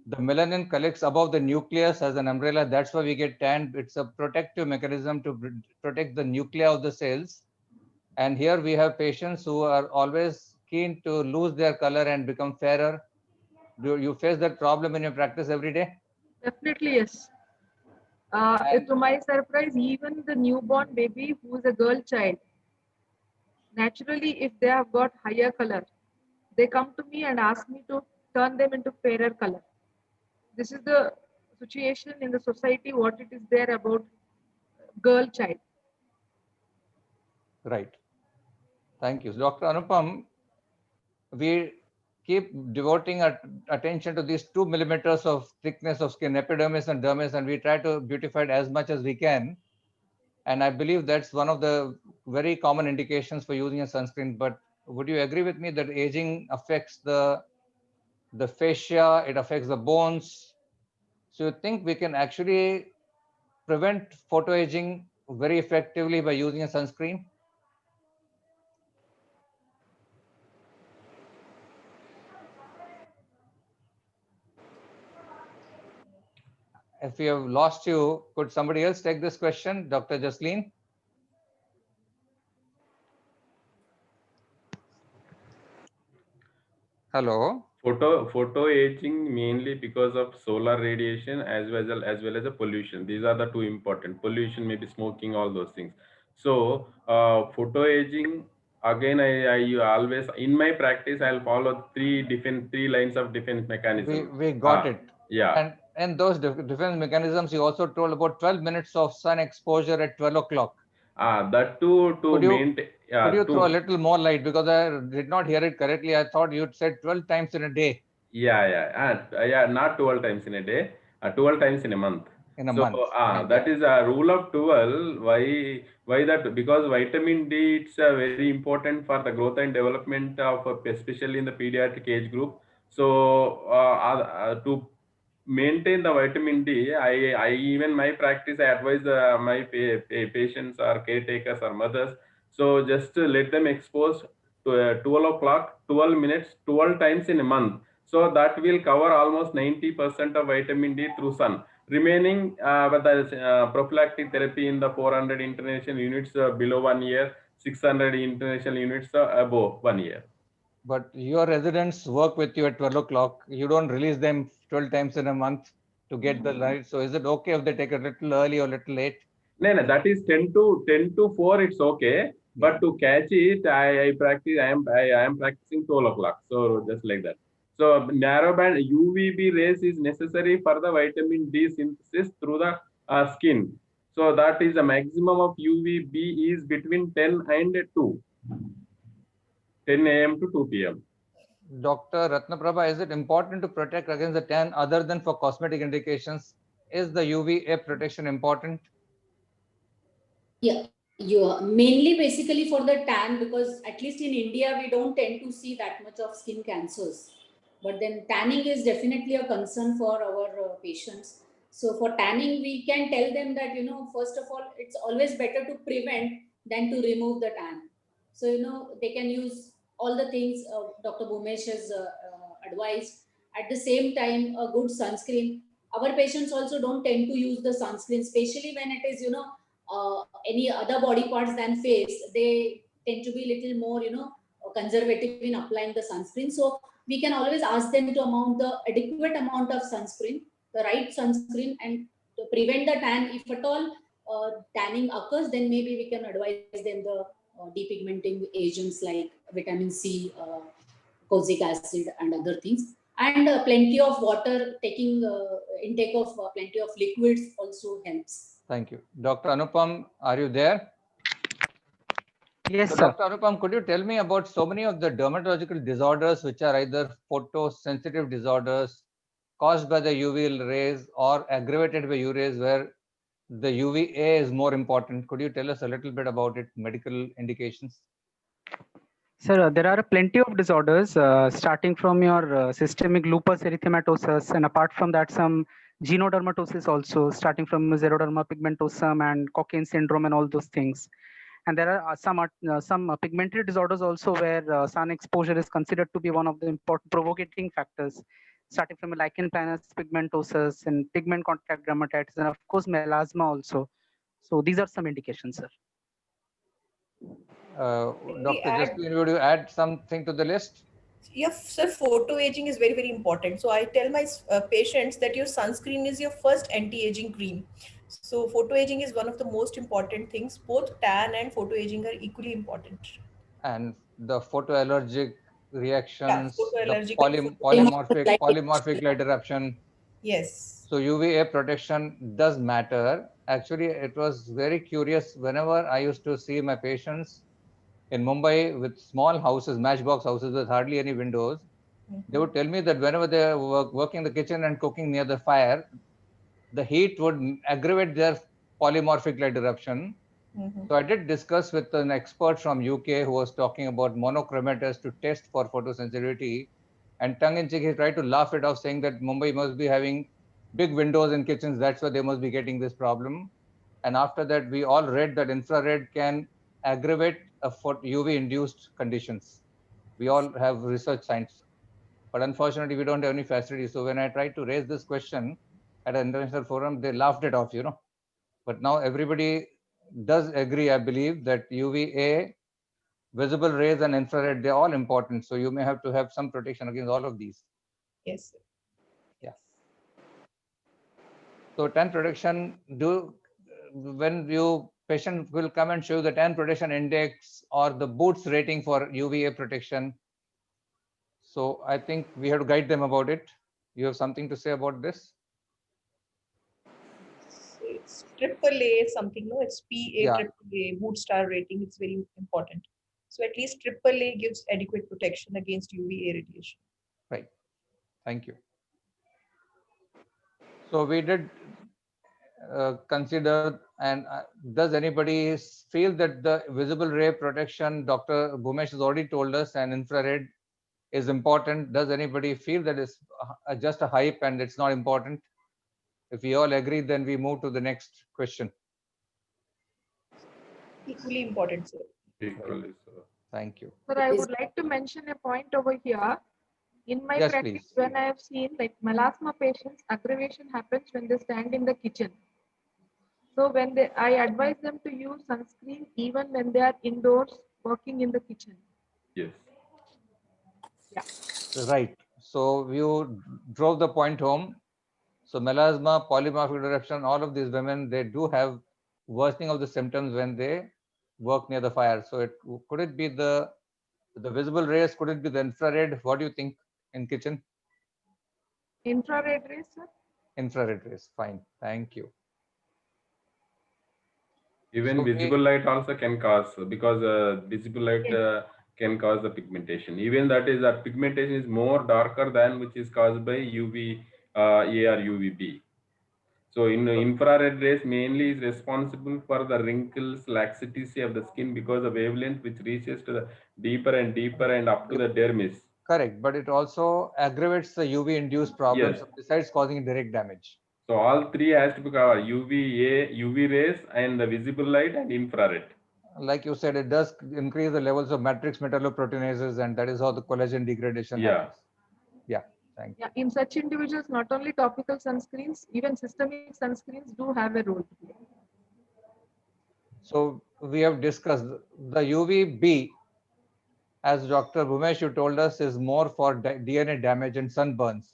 the melanin collects above the nucleus as an umbrella. That's why we get tanned. It's a protective mechanism to protect the nuclei of the cells. And here we have patients who are always keen to lose their color and become fairer. Do you face that problem in your practice every day? Definitely, yes. To my surprise, even the newborn baby who is a girl child, naturally, if they have got higher color, they come to me and ask me to turn them into fairer color. This is the situation in the society, what it is there about girl child. Right. Thank you. Dr. Anupam, we keep devoting our attention to these 2 millimeters of thickness of skin, epidermis and dermis, and we try to beautify it as much as we can. And I believe that's one of the very common indications for using a sunscreen. But would you agree with me that aging affects the fascia, it affects the bones? So you think we can actually prevent photoaging very effectively by using a sunscreen? If we have lost you, could somebody else take this question? Dr. Jasleen? Hello? Photo aging mainly because of solar radiation as well as the pollution. These are the two important. Pollution, maybe smoking, all those things. So photo aging, again, I always in my practice I'll follow three lines of defense mechanism. We got it. Yeah. And in those defense mechanisms, you also told about 12 minutes of sun exposure at 12 o'clock. That to maintain. Could you throw a little more light, because I did not hear it correctly? I thought you said 12 times in a day. Yeah, not 12 times in a day, 12 times in a month. In a month. That is a rule of 12. Why that? Because vitamin D, it's very important for the growth and development of, especially in the pediatric age group. So to maintain the vitamin D, I even my practice, I advise my patients or caretakers or mothers. So just let them expose to 12 o'clock, 12 minutes, 12 times in a month. So that will cover almost 90% of vitamin D through sun. Remaining with the prophylactic therapy in the 400 international units below 1 year, 600 international units above 1 year. But your residents work with you at 12 o'clock. You don't release them 12 times in a month to get the light. So is it okay if they take a little early or a little late? No, that is 10 to 4. It's okay. But to catch it, I practice. I am practicing 12 o'clock. So just like that. So narrowband UVB rays is necessary for the vitamin D synthesis through the skin. So that is the maximum of UVB is between 10 and 2. 10 a.m. to 2 p.m. Dr. Ratnaprabha, is it important to protect against the tan other than for cosmetic indications? Is the UVA protection important? Yeah, mainly basically for the tan, because at least in India, we don't tend to see that much of skin cancers. But then tanning is definitely a concern for our patients. So for tanning, we can tell them that, first of all, it's always better to prevent than to remove the tan. So, they can use all the things Dr. Bhumesh has advised. At the same time, a good sunscreen. Our patients also don't tend to use the sunscreen, especially when it is, any other body parts than face. They tend to be little more, conservative in applying the sunscreen. So we can always ask them to mount the adequate amount of sunscreen, the right sunscreen, and to prevent the tan. If at all tanning occurs, then maybe we can advise them the depigmenting agents like vitamin C, kojic acid, and other things. And plenty of water, taking intake of plenty of liquids also helps. Thank you. Dr. Anupam, are you there? Yes, so sir. Dr. Anupam, could you tell me about so many of the dermatological disorders which are either photosensitive disorders caused by the UV rays or aggravated by UV rays, where the UVA is more important? Could you tell us a little bit about it, medical indications? Sir, there are plenty of disorders starting from your systemic lupus erythematosus, and apart from that, some genodermatosis also, starting from xeroderma pigmentosum and Cockayne syndrome and all those things. And there are some pigmented disorders also where sun exposure is considered to be one of the important provocating factors, starting from lichen planus pigmentosus and pigment contact dermatitis, and of course melasma also. So these are some indications, sir. Dr. Jasleen, would you add something to the list? Yes, sir, photo aging is very, very important. So I tell my patients that your sunscreen is your first anti-aging cream. So photo aging is one of the most important things. Both tan and photo aging are equally important. And the photoallergic reactions, photoallergic the polymorphic light eruption. Yes. So UVA protection does matter. Actually, it was very curious. Whenever I used to see my patients in Mumbai with small houses, matchbox houses with hardly any windows, they would tell me that whenever they were working in the kitchen and cooking near the fire, the heat would aggravate their polymorphic light eruption. So I did discuss with an expert from UK who was talking about monochromators to test for photosensitivity. And tongue in cheek, he tried to laugh it off, saying that Mumbai must be having big windows in kitchens. That's why they must be getting this problem. And after that, we all read that infrared can aggravate UV-induced conditions. We all have research science. But unfortunately, we don't have any facilities. So when I tried to raise this question, at an international forum, they laughed it off, But now everybody does agree, I believe, that UVA, visible rays and infrared, they're all important. So you may have to have some protection against all of these. Yes, sir. Yeah. So tan protection, when patient will come and show the tan protection index or the Boots rating for UVA protection. So I think we have to guide them about it. You have something to say about this? So it's AAA something, no? It's PA, Yeah. AAA, Boot Star rating. It's very important. So at least AAA gives adequate protection against UVA radiation. Right. Thank you. So we did consider, and does anybody feel that the visible ray protection, Dr. Bhumesh has already told us, and infrared is important? Does anybody feel that it's just a hype and it's not important? If we all agree, then we move to the next question. Equally important, sir. Equally, so. Thank you. Sir, I would like to mention a point over here. In my Yes, practice, please. when I have seen like melasma patients, aggravation happens when they stand in the kitchen. So when I advise them to use sunscreen even when they are indoors working in the kitchen. Yes. Yeah. Right. So you drove the point home. So melasma, polymorphic eruption, all of these women, they do have worsening of the symptoms when they work near the fire. So could it be the visible rays? Could it be the infrared? What do you think in kitchen? Infrared rays, sir? Infrared rays. Fine. Thank you. Even So visible light also can cause, because visible light Yes. can cause the pigmentation. Even that pigmentation is more darker than which is caused by UV A or UVB. So in infrared rays mainly is responsible for the wrinkles, laxity of the skin, because the wavelength which reaches to the deeper and deeper and up to the dermis. Correct, but it also aggravates the UV induced problems. Yes. Besides causing direct damage. So all three has to be covered: UVA, UV rays, and the visible light and infrared. Like you said, it does increase the levels of matrix metalloproteinases, and that is how the collagen degradation happens. Yeah, thank you. Yeah, in such individuals, not only topical sunscreens, even systemic sunscreens do have a role to play. So we have discussed the UVB, as Dr. Bhumesh, you told us, is more for DNA damage and sunburns.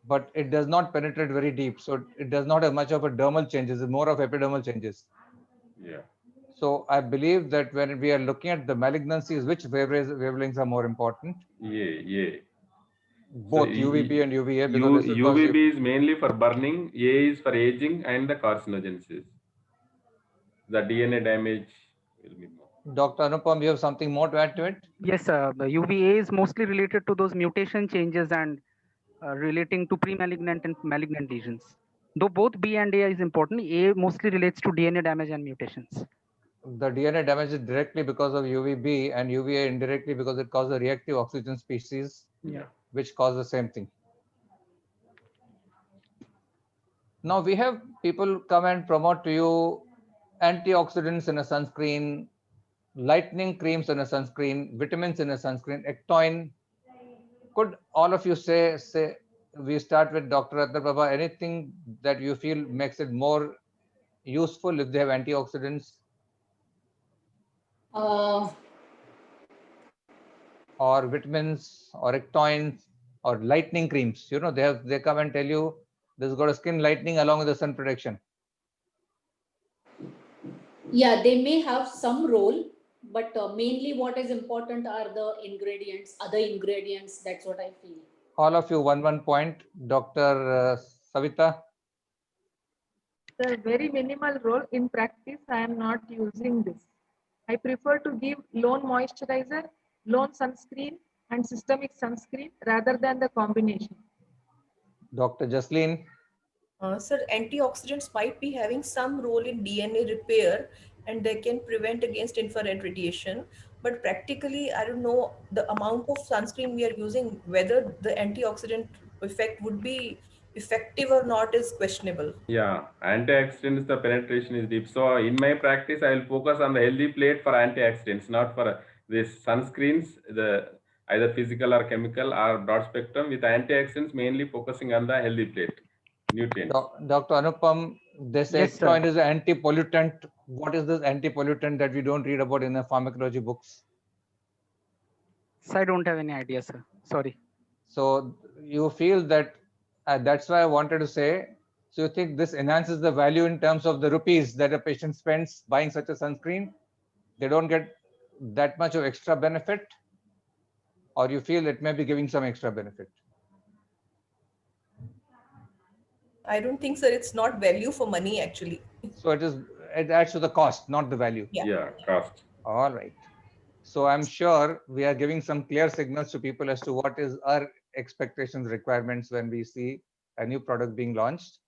But it does not penetrate very deep. So it does not have much of a dermal changes, it's more of epidermal changes. Yeah. So I believe that when we are looking at the malignancies, which wavelengths are more important? Yeah. Both So UVB and UVA, because this is UVB is mainly for burning, A is for aging, and the carcinogenesis. The DNA damage will be more. Dr. Anupam, you have something more to add to it? Yes, the UVA is mostly related to those mutation changes and relating to pre-malignant and malignant lesions. Though both B and A is important, A mostly relates to DNA damage and mutations. The DNA damage is directly because of UVB, and UVA indirectly because it causes a reactive oxygen species, which cause the same thing. Now we have people come and promote to you antioxidants in a sunscreen, lightening creams in a sunscreen, vitamins in a sunscreen, ectoin. Could all of you say we start with Dr. Ratna Prabha, anything that you feel makes it more useful if they have antioxidants? Or vitamins or ectoins or lightening creams. They come and tell you this has got a skin lightening along with the sun protection. Yeah, they may have some role, but mainly what is important are the ingredients, other ingredients. That's what I feel. All of you, one point. Dr. Savita. The very minimal role. In practice, I am not using this. I prefer to give lone moisturizer, lone sunscreen, and systemic sunscreen rather than the combination. Dr. Jasleen. Sir, antioxidants might be having some role in DNA repair and they can prevent against infrared radiation. But practically, I don't know the amount of sunscreen we are using, whether the antioxidant effect would be effective or not is questionable. Yeah, antioxidants, the penetration is deep. So in my practice, I will focus on the healthy plate for antioxidants, not for this sunscreens, the either physical or chemical or broad spectrum. With antioxidants, mainly focusing on the healthy plate. nutrients. Dr. Anupam, they say Yes, sir. chlorine is an anti-pollutant. What is this anti-pollutant that we don't read about in the pharmacology books? So I don't have any idea, sir. Sorry. So you feel that that's why I wanted to say. So you think this enhances the value in terms of the rupees that a patient spends buying such a sunscreen? They don't get that much of extra benefit, or you feel it may be giving some extra benefit? I don't think, sir, it's not value for money actually. So it adds to the cost, not the value. Yeah. Yeah, cost. All right. So I'm sure we are giving some clear signals to people as to what is our expectations, requirements when we see a new product being launched.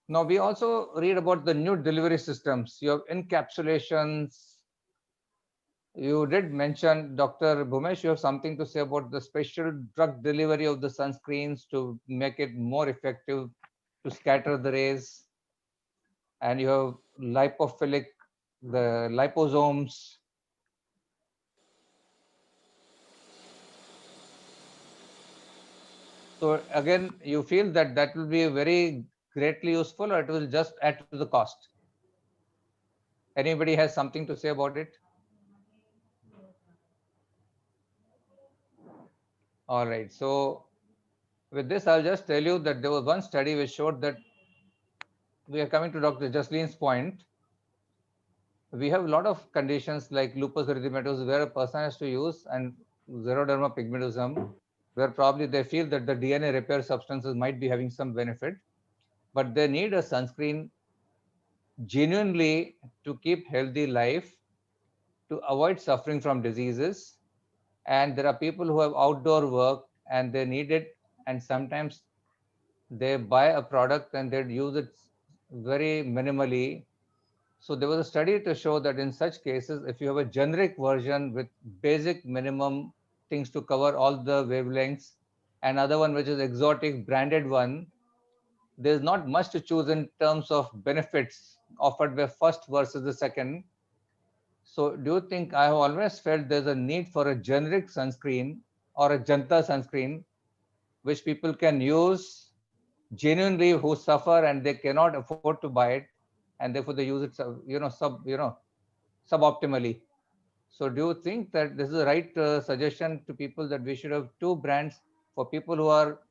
Now we also read about the new delivery systems. You have encapsulations. You did mention, Dr. Bhumesh, you have something to say about the special drug delivery of the sunscreens to make it more effective to scatter the rays. And you have lipophilic, the liposomes. So again, you feel that that will be very greatly useful, or it will just add to the cost? Anybody has something to say about it? All right. So with this, I'll just tell you that there was one study which showed that we are coming to Dr. Jasleen's point. We have a lot of conditions like lupus erythematosus where a person has to use, and xeroderma pigmentosum, where probably they feel that the DNA repair substances might be having some benefit, but they need a sunscreen genuinely to keep healthy life, to avoid suffering from diseases. And there are people who have outdoor work and they need it, and sometimes they buy a product and they use it very minimally. So there was a study to show that in such cases, if you have a generic version with basic minimum things to cover all the wavelengths, and other one which is exotic branded one, there's not much to choose in terms of benefits offered by first versus the second. So do you think, I have always felt there's a need for a generic sunscreen or a Janta sunscreen, which people can use genuinely who suffer and they cannot afford to buy it, and therefore they use it, suboptimally. So do you think that this is the right suggestion to people, that we should have two brands for people who are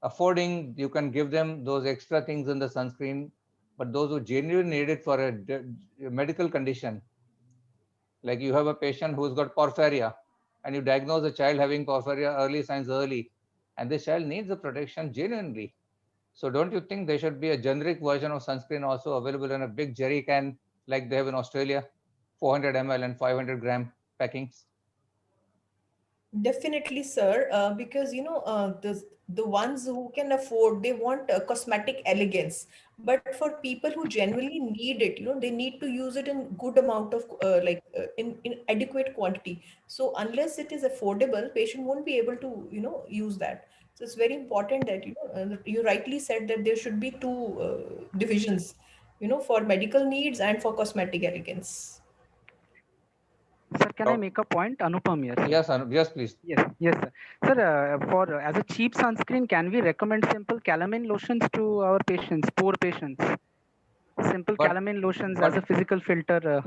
affording? You can give them those extra things in the sunscreen, but those who genuinely need it for a medical condition, like you have a patient who's got porphyria and you diagnose a child having porphyria, early signs early, and this child needs the protection genuinely. So don't you think there should be a generic version of sunscreen also available in a big jerry can like they have in Australia, 400 ml and 500 gram packings? Definitely, sir. Because the ones who can afford, they want cosmetic elegance. But for people who genuinely need it, they need to use it in good amount of in adequate quantity. So unless it is affordable, patient won't be able to use that. So it's very important that you rightly said that there should be two divisions, for medical needs and for cosmetic elegance. Sir, can I make a point? Anupam here. Yes, yes, please. Yes, sir. Sir, for as a cheap sunscreen, can we recommend simple calamine lotions to our patients, poor patients? Simple calamine lotions as a physical filter.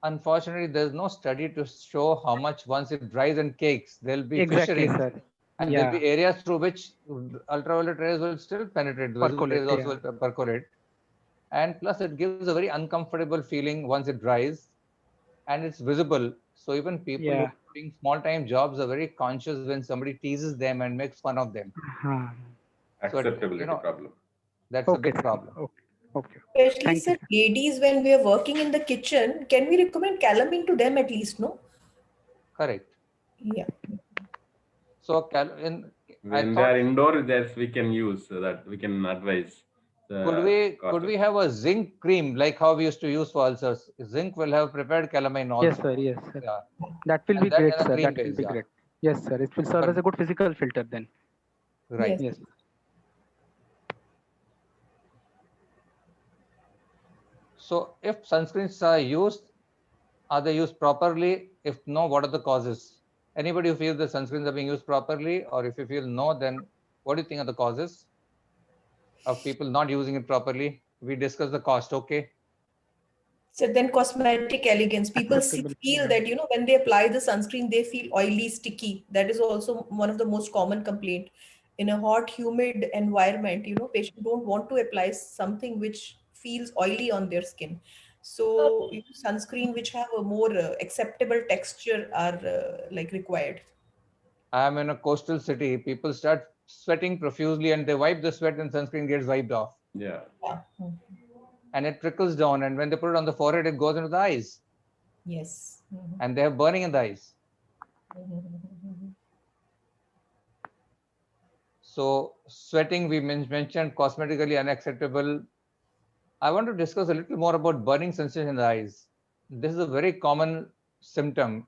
Unfortunately, there's no study to show how much once it dries and cakes, there'll be Exactly, fissuring. sir. And Yeah. there'll be areas through which ultraviolet rays will still penetrate. The visible rays Percolate, also will percolate. And plus, it gives a very uncomfortable feeling once it dries, and it's visible. So even people who Yeah. are doing small-time jobs are very conscious when somebody teases them and makes fun of them. So, Acceptability problem. that's a Okay, big sir. problem. Okay. Especially, Thank sir, you. ladies, when we are working in the kitchen, can we recommend calamine to them at least, no? Correct. Yeah. So When they are indoor, yes, we can use that. We can advise. Could we have a zinc cream like how we used to use for ulcers? Zinc will have prepared calamine also. Yes, sir. Yes, sir. Yeah. That will And be that great, in a sir. cream That will base, be yeah. great. Yes, sir. It will serve as a good physical filter then. Right. Yes. Yes. So if sunscreens are used, are they used properly? If no, what are the causes? Anybody who feels the sunscreens are being used properly, or if you feel no, then what do you think are the causes? of people not using it properly. We discussed the cost. Okay. So then cosmetic elegance. People feel that, when they apply the sunscreen, they feel oily, sticky. That is also one of the most common complaint. In a hot, humid environment, patients don't want to apply something which feels oily on their skin. So sunscreen which have a more acceptable texture are like required. I am in a coastal city. People start sweating profusely and they wipe the sweat and sunscreen gets wiped off. Yeah. Yeah. And it trickles down. And when they put it on the forehead, it goes into the eyes. Yes. And they have burning in the eyes. So sweating, we mentioned cosmetically unacceptable. I want to discuss a little more about burning sensation in the eyes. This is a very common symptom.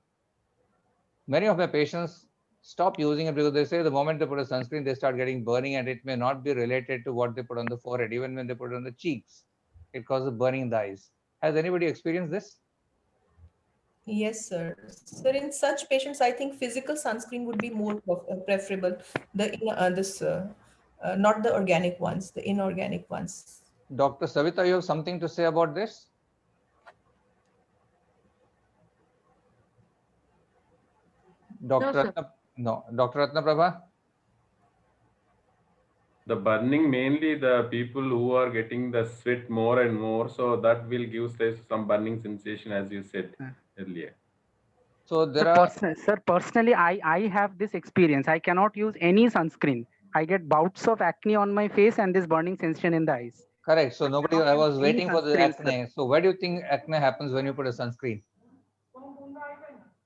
Many of my patients stop using it because they say the moment they put a sunscreen, they start getting burning, and it may not be related to what they put on the forehead. Even when they put it on the cheeks, it causes burning in the eyes. Has anybody experienced this? Yes, sir. Sir, in such patients, I think physical sunscreen would be more preferable. Not the organic ones, the inorganic ones. Dr. Savita, you have something to say about this? sir. Dr. Ratnaprabha? The burning, mainly the people who are getting the sweat more and more, so that will give some burning sensation, as you said earlier. So there are. Sir, personally, I have this experience. I cannot use any sunscreen. I get bouts of acne on my face and this burning sensation in the eyes. Correct. So I was Any waiting for the sunscreen, acne. So where do you think acne happens when you put a sunscreen?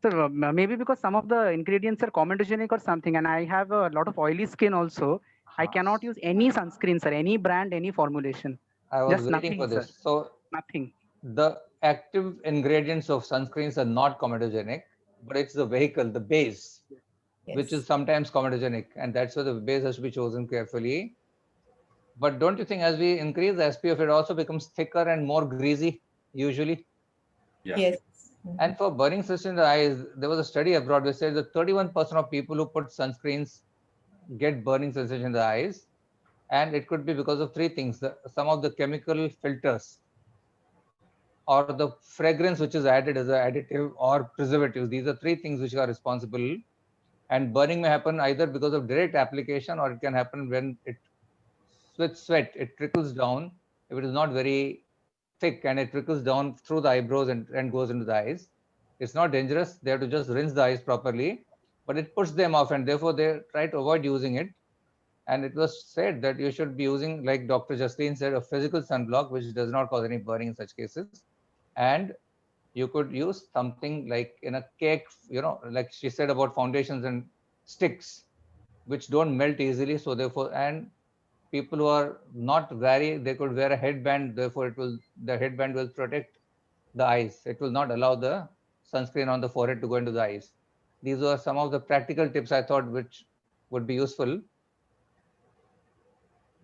So maybe because some of the ingredients are comedogenic or something, and I have a lot of oily skin also. I cannot use any sunscreen, sir, any brand, any formulation. I was Just waiting nothing, for this. sir. So Nothing. the active ingredients of sunscreens are not comedogenic, but it's the vehicle, the base, which is sometimes comedogenic, and that's why the base has to be chosen carefully. But don't you think as we increase the SPF, it also becomes thicker and more greasy, usually? Yeah. Yes. And for burning sensation in the eyes, there was a study abroad which said that 31% of people who put sunscreens get burning sensation in the eyes. And it could be because of three things. Some of the chemical filters or the fragrance which is added as an additive or preservatives. These are three things which are responsible. And burning may happen either because of direct application, or it can happen when it sweat, it trickles down. If it is not very thick and it trickles down through the eyebrows and goes into the eyes, it's not dangerous. They have to just rinse the eyes properly, but it puts them off, and therefore they try to avoid using it. And it was said that you should be using, like Dr. Jasleen said, a physical sunblock, which does not cause any burning in such cases. And you could use something like in a cake, like she said about foundations and sticks, which don't melt easily. So therefore, and people who are not they could wear a headband. Therefore, the headband will protect the eyes. It will not allow the sunscreen on the forehead to go into the eyes. These are some of the practical tips I thought which would be useful.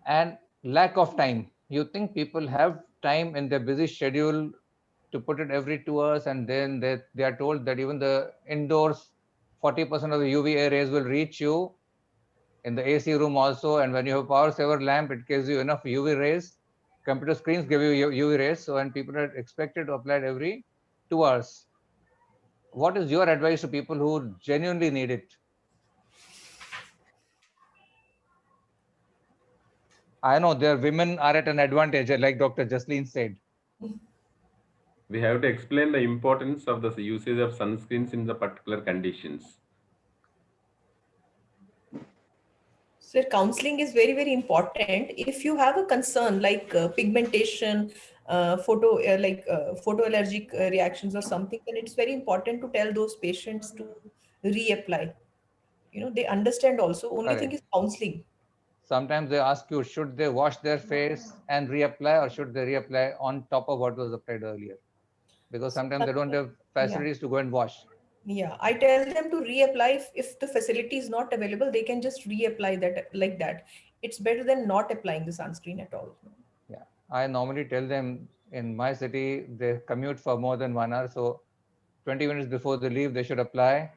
And lack of time. You think people have time in their busy schedule to put it every 2 hours, and then they are told that even the indoors 40% of the UV rays will reach you in the AC room also, and when you have a power saver lamp, it gives you enough UV rays. Computer screens give you UV rays, so and people are expected to apply it every 2 hours. What is your advice to people who genuinely need it? I know there women are at an advantage, like Dr. Jasleen said. We have to explain the importance of the usage of sunscreens in the particular conditions. So counseling is very, very important. If you have a concern like pigmentation, photoallergic reactions or something, then it's very important to tell those patients to reapply. They understand also. Only thing is counseling. Sometimes they ask you, should they wash their face and reapply, or should they reapply on top of what was applied earlier? Because sometimes they don't have facilities to go and wash. Yeah, I tell them to reapply. If the facility is not available, they can just reapply that like that. It's better than not applying the sunscreen at all. Yeah, I normally tell them in my city, they commute for more than 1 hour. So 20 minutes before they leave, they should apply.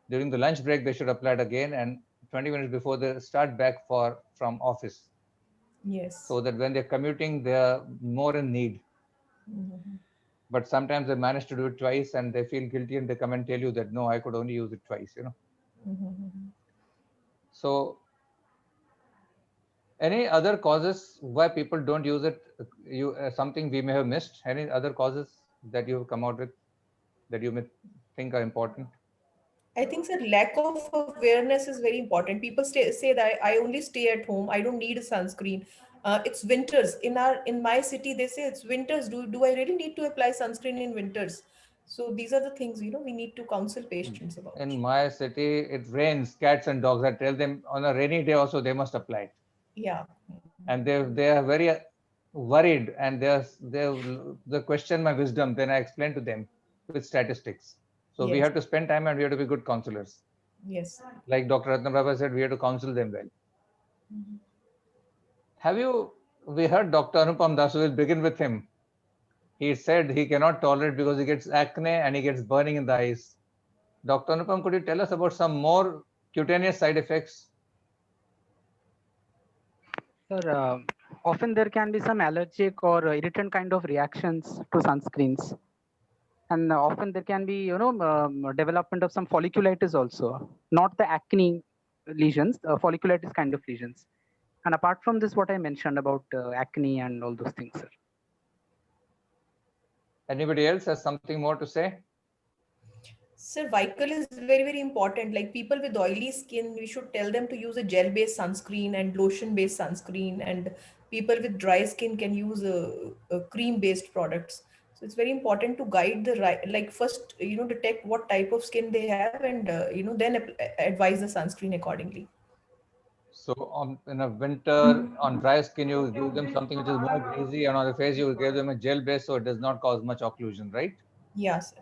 During the lunch break, they should apply it again. And 20 minutes before they start back from office. Yes. so that when they're commuting, they're more in need. Mhm. But sometimes they manage to do it twice and they feel guilty and they come and tell you that, no, I could only use it twice, Mhm. So any other causes why people don't use it? Something we may have missed? Any other causes that you have come out with that you may think are important? I think the lack of awareness is very important. People say that I only stay at home. I don't need a sunscreen. It's winters in my city. They say it's winters. Do I really need to apply sunscreen in winters? So these are the things we need to counsel patients about. In my city, it rains, cats and dogs. I tell them on a rainy day also they must apply it. Yeah. And they are very worried and they question my wisdom. Then I explain to them with statistics. So we Yes. have to spend time and we have to be good counselors. Yes. Like Dr. Ratnaprabha said, we have to counsel them well. We heard Dr. Anupam Das, we'll begin with him. He said he cannot tolerate because he gets acne and he gets burning in the eyes. Dr. Anupam, could you tell us about some more cutaneous side effects? Sir, often there can be some allergic or irritant kind of reactions to sunscreens. And often there can be, development of some folliculitis also, not the acne lesions, folliculitis kind of lesions. And apart from this, what I mentioned about acne and all those things, sir. Anybody else has something more to say? Cervical is very, very important. Like people with oily skin, we should tell them to use a gel-based sunscreen and lotion-based sunscreen. And people with dry skin can use a cream-based products. So it's very important to guide the right, like first, detect what type of skin they have and, then advise the sunscreen accordingly. So in a winter, on dry skin, you give them something which is more greasy, and on the face, you give them a gel base so it does not cause much occlusion, right? Yes.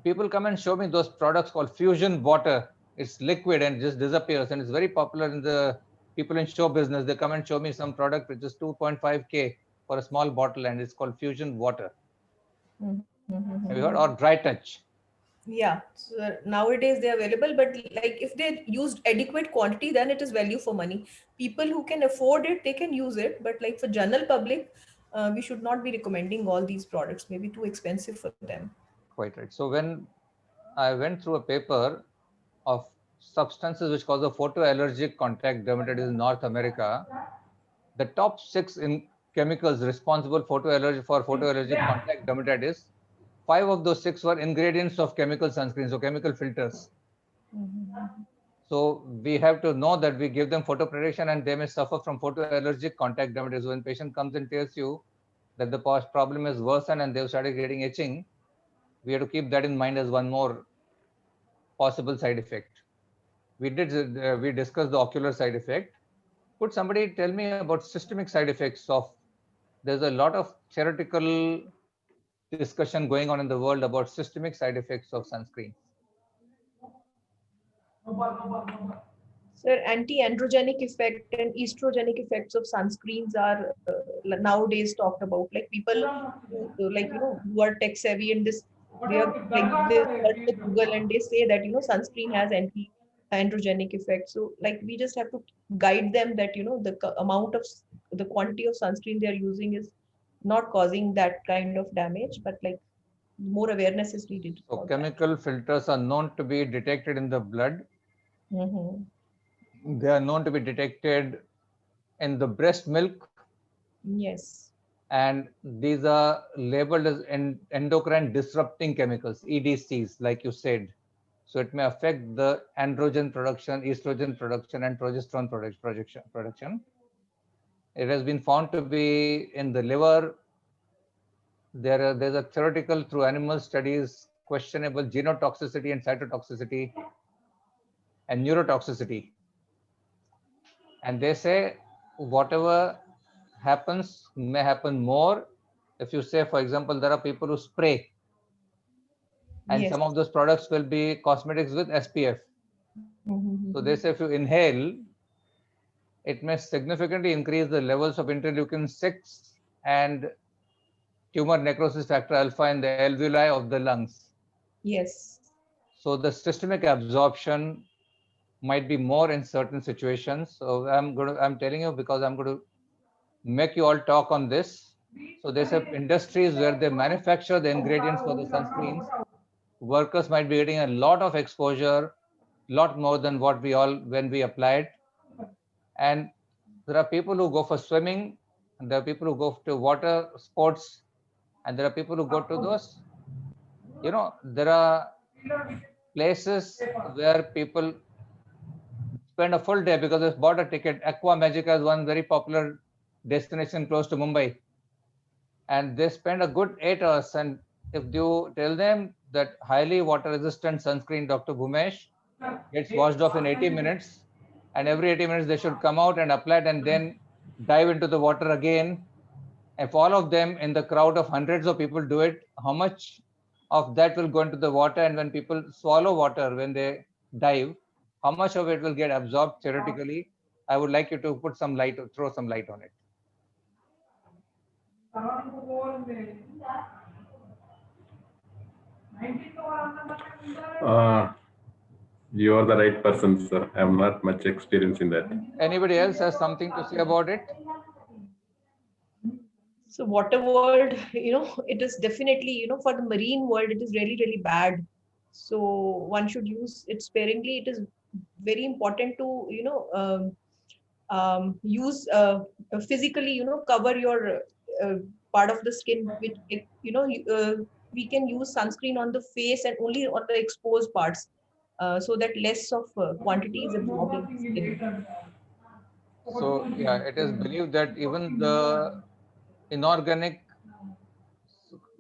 People come and show me those products called Fusion Water. It's liquid and it just disappears, and it's very popular in the people in show business. They come and show me some product which is 2.5K for a small bottle, and it's called Fusion Water. Have you heard? Or Dry Touch? Yeah, so nowadays they're available, but like if they're used adequate quantity, then it is value for money. People who can afford it, they can use it, but like for general public, we should not be recommending all these products, maybe too expensive for them. Quite right. So when I went through a paper of substances which cause a photoallergic contact dermatitis in North America, the top 6 in chemicals responsible for photoallergic contact dermatitis, 5 of those 6 were ingredients of chemical sunscreens, so chemical filters. So we have to know that we give them photoprotection and they may suffer from photoallergic contact dermatitis. When patient comes and tells you that the problem is worsened and they've started getting itching, we have to keep that in mind as one more possible side effect. We discussed the ocular side effect. Could somebody tell me about systemic side effects of? There's a lot of theoretical discussion going on in the world about systemic side effects of sunscreen. Sir, anti-androgenic effect and estrogenic effects of sunscreens are nowadays talked about. Like people who are tech savvy and they are like they search the Google and they say that sunscreen has anti-androgenic effect. So like we just have to guide them that amount of the quantity of sunscreen they are using is not causing that kind of damage, but like more awareness is needed. So chemical filters are known to be detected in the blood. They are known to be detected in the breast milk. Yes. And these are labeled as endocrine disrupting chemicals, EDCs, like you said. So it may affect the androgen production, estrogen production, and progesterone production. It has been found to be in the liver. There's a theoretical through animal studies questionable genotoxicity and cytotoxicity and neurotoxicity. And they say whatever happens may happen more if you say, for example, there are people who spray and Yes. some of those products will be cosmetics with SPF. So they say if you inhale, it may significantly increase the levels of interleukin 6 and tumor necrosis factor alpha in the alveoli of the lungs. Yes. So the systemic absorption might be more in certain situations. So I'm telling you because I'm going to make you all talk on this. So there's industries where they manufacture the ingredients for the sunscreens. Workers might be getting a lot of exposure, lot more than what we all when we applied. And there are people who go for swimming, and there are people who go to water sports, and there are people who go to those. There are places where people spend a full day because they've bought a ticket. Aqua Magica is one very popular destination close to Mumbai, and they spend a good 8 hours. And if you tell them that highly water resistant sunscreen Dr. Bhumesh gets washed off in 80 minutes, and every 80 minutes they should come out and apply it and then dive into the water again. If all of them in the crowd of hundreds of people do it, how much of that will go into the water? And when people swallow water when they dive, how much of it will get absorbed theoretically? I would like you to put some light, throw some light on it. You are the right person, sir. I'm not much experience in that. Anybody else has something to say about it? So water world, it is definitely, for the marine world, it is really, really bad. So one should use it sparingly. It is very important to, use physically, cover your part of the skin, which, we can use sunscreen on the face and only on the exposed parts, so that less of quantity is absorbed in the skin. So yeah, it is believed that even the inorganic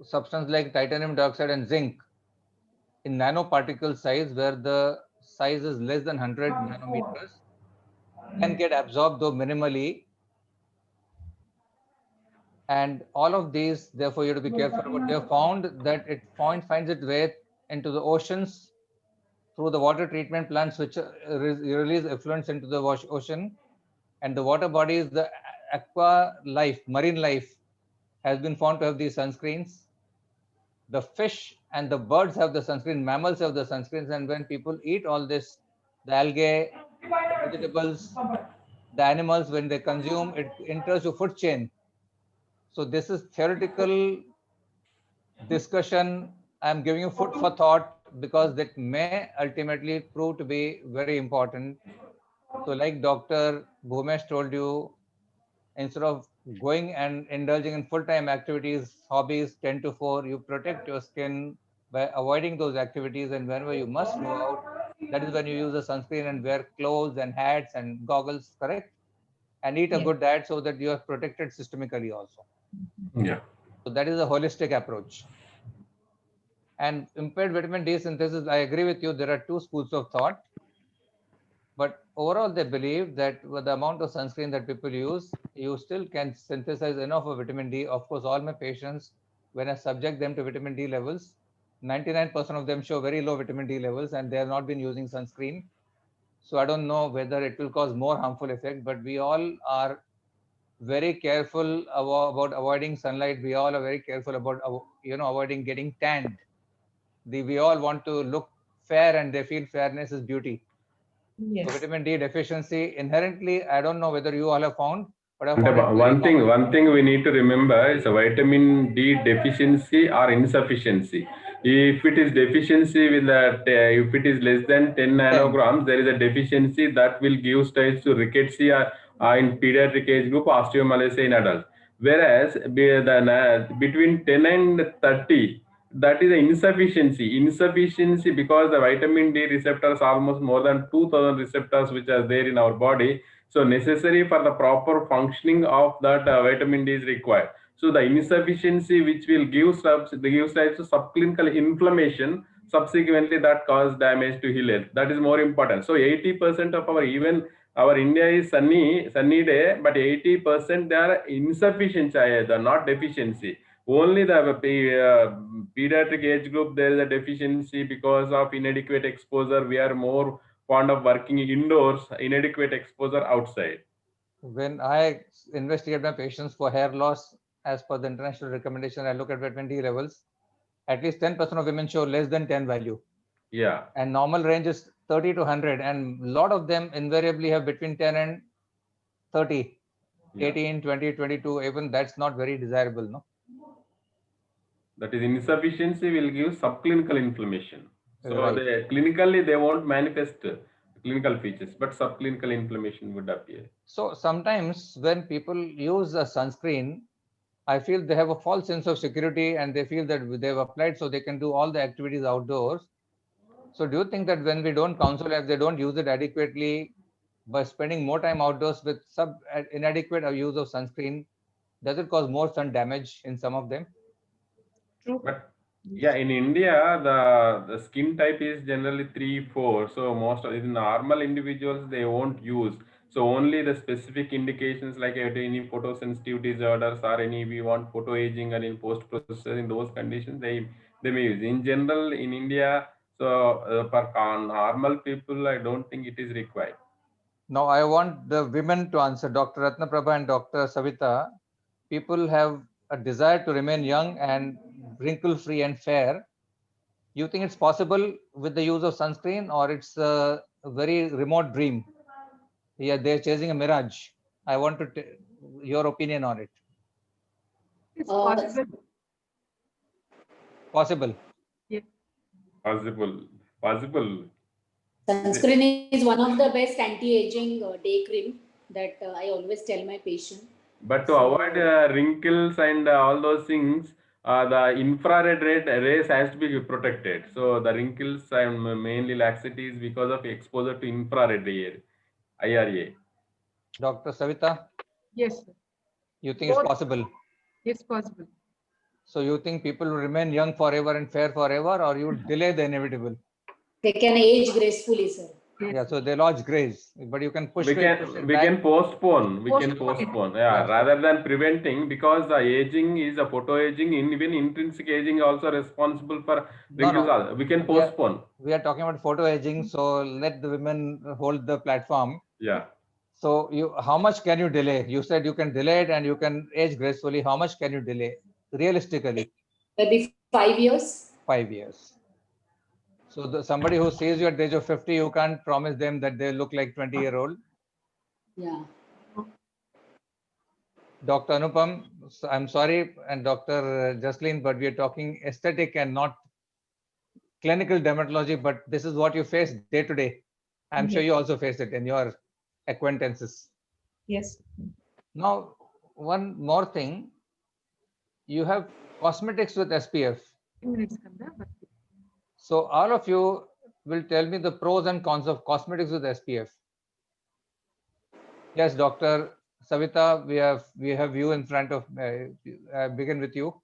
substance like titanium dioxide and zinc in nanoparticle size, where the size is less than 100 nanometers, can get absorbed though minimally. And all of these, therefore, you have to be careful about. They have found that it finds its way into the oceans through the water treatment plants, which release effluents into the ocean. And the water bodies, the aqua life, marine life, has been found to have these sunscreens. The fish and the birds have the sunscreen, mammals have the sunscreens, and when people eat all this, the algae, the vegetables, the animals, when they consume, it enters your food chain. So this is theoretical discussion. I'm giving you food for thought because that may ultimately prove to be very important. So like Dr. Bhumesh told you, instead of going and indulging in full-time activities, hobbies, 10 to 4, you protect your skin by avoiding those activities. And whenever you must go out, that is when you use a sunscreen and wear clothes and hats and goggles, correct? And eat a good diet so that you are protected systemically also. Yeah. So that is a holistic approach. And impaired vitamin D synthesis, I agree with you, there are two schools of thought. But overall, they believe that with the amount of sunscreen that people use, you still can synthesize enough of vitamin D. Of course, all my patients, when I subject them to vitamin D levels, 99% of them show very low vitamin D levels and they have not been using sunscreen. So I don't know whether it will cause more harmful effect, but we all are very careful about avoiding sunlight. We all are very careful about, avoiding getting tanned. We all want to look fair and they feel fairness is beauty. Yes. So vitamin D deficiency inherently, I don't know whether you all have found, but one thing we need to remember is a vitamin D deficiency or insufficiency. If it is deficiency with that, if it is less than 10 nanograms, there is a deficiency that will give rise to rickettsia in pediatric age group, osteomalacia in adults. Whereas between 10 and 30, that is an insufficiency because the vitamin D receptors, almost more than 2000 receptors which are there in our body. So necessary for the proper functioning of that vitamin D is required. So the insufficiency which will give rise to subclinical inflammation, subsequently that cause damage to health. That is more important. So 80% of our India is sunny day, but 80% they are insufficiency, they're not deficiency. Only the pediatric age group, there is a deficiency because of inadequate exposure. We are more fond of working indoors, inadequate exposure outside. When I investigate my patients for hair loss, as per the international recommendation, I look at vitamin D levels. At least 10% of women show less than 10 value. Yeah. And normal range is 30 to 100, and a lot of them invariably have between 10 and 30, Yeah. 18, 20, 22. Even that's not very desirable, no? That is, insufficiency will give subclinical inflammation. So Right. they clinically they won't manifest clinical features, but subclinical inflammation would appear. So sometimes when people use a sunscreen, I feel they have a false sense of security and they feel that they've applied so they can do all the activities outdoors. So do you think that when we don't counsel, if they don't use it adequately, by spending more time outdoors with inadequate use of sunscreen, does it cause more sun damage in some of them? True. But yeah, in India, the skin type is generally 3-4. So most of the normal individuals they won't use. So only the specific indications like any photosensitive disorders or any we want photo aging or in post processing those conditions they may use. In general, in India, so for normal people, I don't think it is required. Now I want the women to answer, Dr. Ratnaprabha and Dr. Savita. People have a desire to remain young and wrinkle-free and fair. You think it's possible with the use of sunscreen, or it's a very remote dream? Yeah, they're chasing a mirage. I want your opinion on it. It's Uh, possible. Possible. Yes. Possible. Sunscreen is one of the best anti-aging day cream that I always tell my patient. But to So- avoid wrinkles and all those things, the infrared rays has to be protected. So the wrinkles and mainly laxities because of exposure to infrared ray, IRA. Dr. Savita, Yes, sir. you think it's Both. possible? It's possible. So you think people will remain young forever and fair forever, or you delay the inevitable? They can age gracefully, sir. Yes. Yeah, so they lodge grace, but you can push We it can back. postpone. We can Postpone it. postpone. Yeah, Yes. rather than preventing, because the aging is a photo aging. Even intrinsic aging also responsible for No, wrinkles. no. We can We are- postpone. We are talking about photo aging, so let the women hold the platform. Yeah. So how much can you delay? You said you can delay it and you can age gracefully. How much can you delay? Realistically, Maybe 5 years. 5 years. So somebody who sees you at the age of 50, you can't promise them that they look like 20-year-old. Yeah. Dr. Anupam, I'm sorry, and Dr. Jaslin, but we are talking aesthetic and not clinical dermatology, but this is what you face day to day. I'm sure you also face it in your acquaintances. Yes. Now, one more thing, you have cosmetics with SPF. 2 minutes, Kanda, but So all of you will tell me the pros and cons of cosmetics with SPF. Yes, Dr. Savita, we have you in front of, begin with you.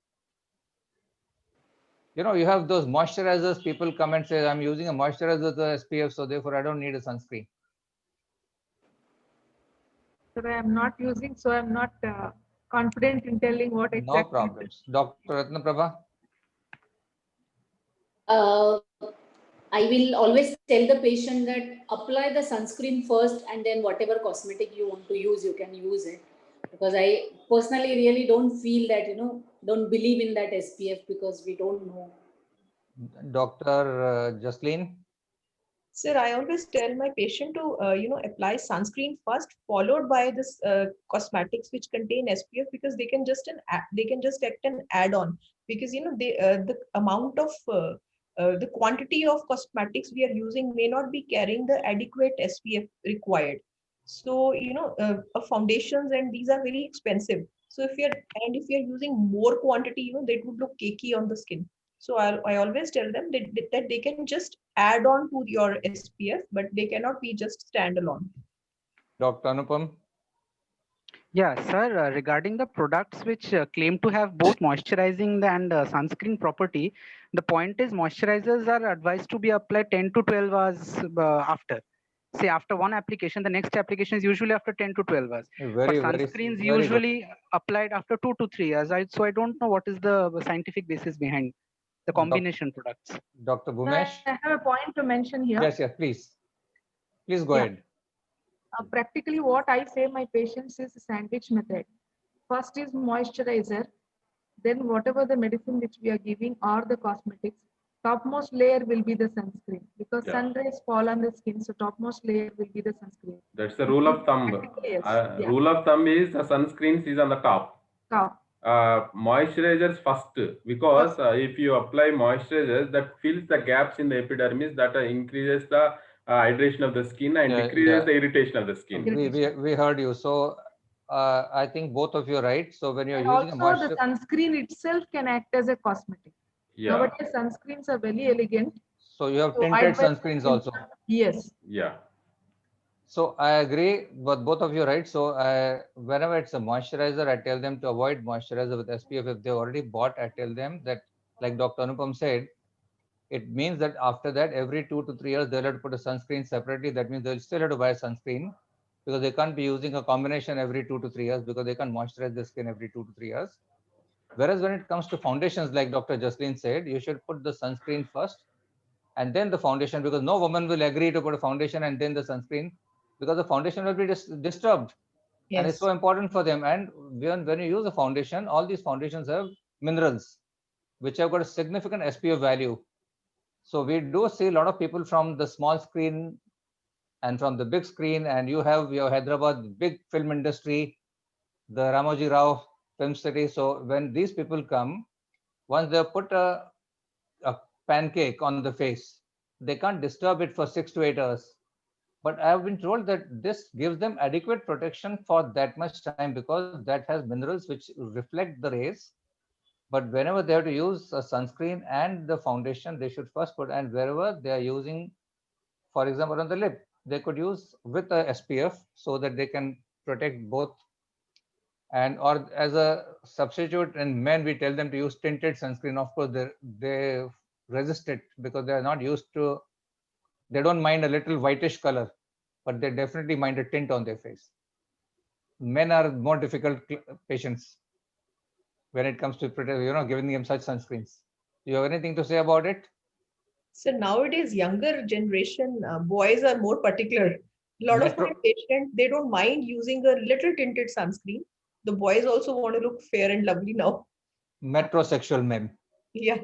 You know, you have those moisturizers, people come and say, I'm using a moisturizer with the SPF, so therefore I don't need a sunscreen. sir, I am not using, so I'm not confident in telling what exactly. No problems. Dr. Ratnaprabha? I will always tell the patient that apply the sunscreen first and then whatever cosmetic you want to use, you can use it. Because I personally really don't feel that, don't believe in that SPF because we don't know. Dr. Jaslin? Sir, I always tell my patient to, apply sunscreen first, followed by this cosmetics which contain SPF, because they can just act an add-on, because the amount of the quantity of cosmetics we are using may not be carrying the adequate SPF required. So foundations and these are very expensive. So if you're using more quantity, that would look cakey on the skin. So I always tell them that they can just add on to your SPF, but they cannot be just standalone. Dr. Anupam? Yeah, sir, regarding the products which claim to have both moisturizing and sunscreen property, the point is moisturizers are advised to be applied 10 to 12 hours after. Say after one application, the next application is usually after 10 to 12 hours. Very, but very, sunscreens very usually good. applied after 2 to 3 years. So I don't know what is the scientific basis behind the combination products. Dr. Bhumesh? I have a point to mention here. Yes, please. Please go ahead. Practically what I say my patients is sandwich method. First is moisturizer, then whatever the medicine which we are giving or the cosmetics, topmost layer will be the sunscreen because Yeah. sun rays fall on the skin, so topmost layer will be the sunscreen. That's the rule of thumb. Practically, yes. Yeah. Rule of thumb is the sunscreens is on the top. Top. Moisturizers first, because if you apply moisturizers, that fills the gaps in the epidermis, that increases the hydration of the skin and decreases the irritation of the skin. We heard you. So I think both of you are right. So when you're And using a also moisture, the sunscreen itself can act as a cosmetic. Yeah. Nowadays sunscreens are very elegant. so you have So I tinted advise sunscreens them- also. Yes. Yeah. So I agree, but both of you are right. So whenever it's a moisturizer, I tell them to avoid moisturizer with SPF. If they already bought, I tell them that, like Dr. Anupam said, it means that after that, every 2 to 3 years, they'll have to put a sunscreen separately. That means they'll still have to buy a sunscreen because they can't be using a combination every 2 to 3 years because they can't moisturize the skin every 2 to 3 years. Whereas when it comes to foundations, like Dr. Jaslin said, you should put the sunscreen first and then the foundation, because no woman will agree to put a foundation and then the sunscreen, because the foundation will be disturbed. And it's Yes. so important for them. And when you use a foundation, all these foundations have minerals, which have got a significant SPF value. So we do see a lot of people from the small screen and from the big screen, and you have your Hyderabad big film industry, the Ramoji Rao Film City. So when these people come, once they put a pancake on the face, they can't disturb it for 6 to 8 hours. But I have been told that this gives them adequate protection for that much time because that has minerals which reflect the rays. But whenever they have to use a sunscreen and the foundation, they should first put, and wherever they are using, for example, on the lip, they could use with a SPF so that they can protect both. And or as a substitute in men, we tell them to use tinted sunscreen. Of course, they resist it because they are not used to, they don't mind a little whitish color, but they definitely mind a tint on their face. Men are more difficult patients when it comes to giving them such sunscreens. Do you have anything to say about it? So nowadays, younger generation boys are more particular. A lot of my patients, they don't mind using a little tinted sunscreen. The boys also want to look fair and lovely now. Metrosexual men. Yeah.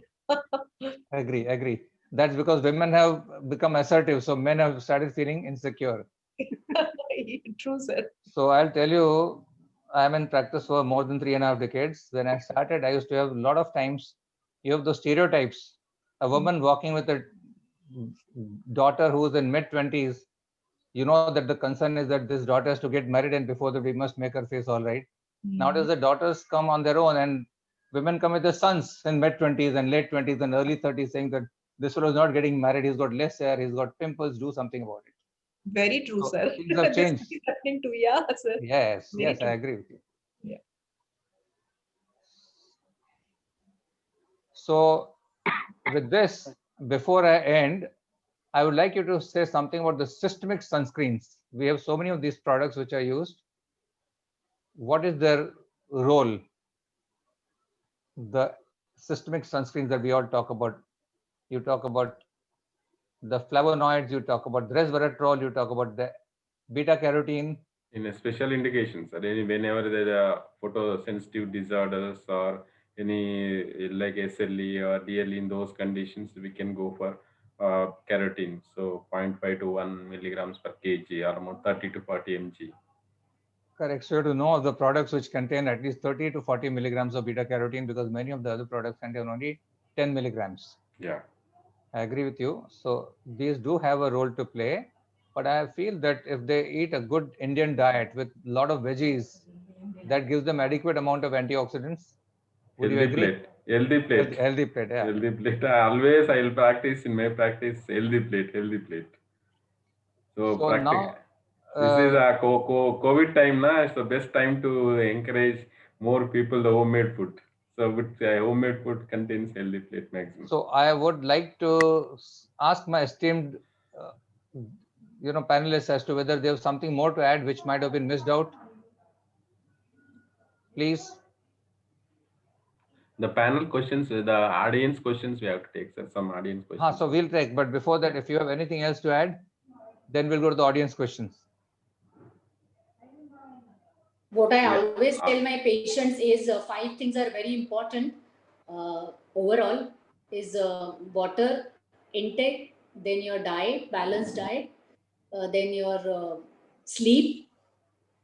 Agree. That's because women have become assertive, so men have started feeling insecure. True, sir. So I'll tell you, I'm in practice for more than 3.5 decades. When I started, I used to have a lot of times, you have those stereotypes. A woman walking with a daughter who's in mid-20s, you know that the concern is that this daughter has to get married, and before that we must make her face all right. Nowadays the daughters come on their own, and women come with their sons in mid-20s and late 20s and early 30s saying that this fellow is not getting married, he's got less hair, he's got pimples, do something about it. Very true, So sir. things have changed. This is happening too, yeah, sir. Yes, Very yes, true. I agree with you. Yeah. So with this, before I end, I would like you to say something about the systemic sunscreens. We have so many of these products which are used. What is their role? The systemic sunscreens that we all talk about. You talk about the flavonoids, you talk about resveratrol, you talk about the beta carotene. In a special indications, whenever there are photosensitive disorders or any like SLE or DLE, in those conditions, we can go for carotene. So 0.5 to 1 milligrams per kg, or about 30 to 40 mg. Correct. So you have to know of the products which contain at least 30 to 40 milligrams of beta carotene, because many of the other products contain only 10 milligrams. Yeah. I agree with you. So these do have a role to play, but I feel that if they eat a good Indian diet with a lot of veggies, that gives them adequate amount of antioxidants. Would you agree? Healthy plate. Healthy plate, yeah. Healthy plate. I'll practice in my practice healthy plate. So now, this is a COVID time, na? It's the best time to encourage more people the homemade food. So with homemade food contains healthy plate maximum. So I would like to ask my esteemed, panelists as to whether they have something more to add which might have been missed out. Please. The panel questions, the audience questions, we have to take, sir. Some audience questions. So we'll take, but before that, if you have anything else to add, then we'll go to the audience questions. What I always tell my patients is 5 things are very important overall. is water intake, then your diet, balanced diet, then your sleep,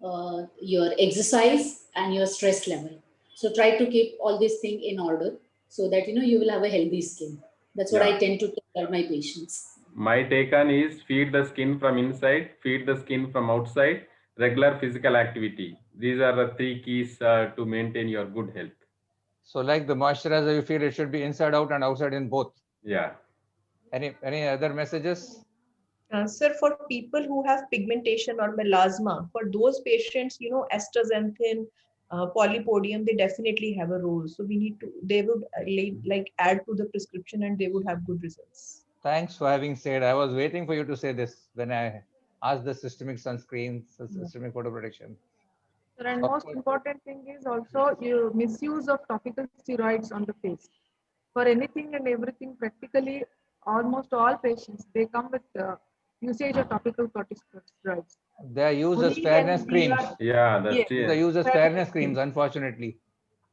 your exercise, and your stress level. So try to keep all these things in order so that you will have a healthy skin. That's what I Yeah. tend to tell my patients. My take on is feed the skin from inside, feed the skin from outside, regular physical activity. These are the three keys to maintain your good health. So like the moisturizer, you feel it should be inside out and outside in both. Yeah. Any other messages? Sir, for people who have pigmentation or melasma, for those patients, astaxanthin, polypodium, they definitely have a role. So they would like add to the prescription and they would have good results. Thanks for having said. I was waiting for you to say this when I asked the systemic sunscreens, systemic photo protection. Sir, and most important thing is also your misuse of topical steroids on the face. For anything and everything, practically almost all patients, they come with usage of topical corticosteroids. They are used as Only fairness when we creams. are, Yeah, yes, that's These are it. used as fairness fairness creams, creams. unfortunately.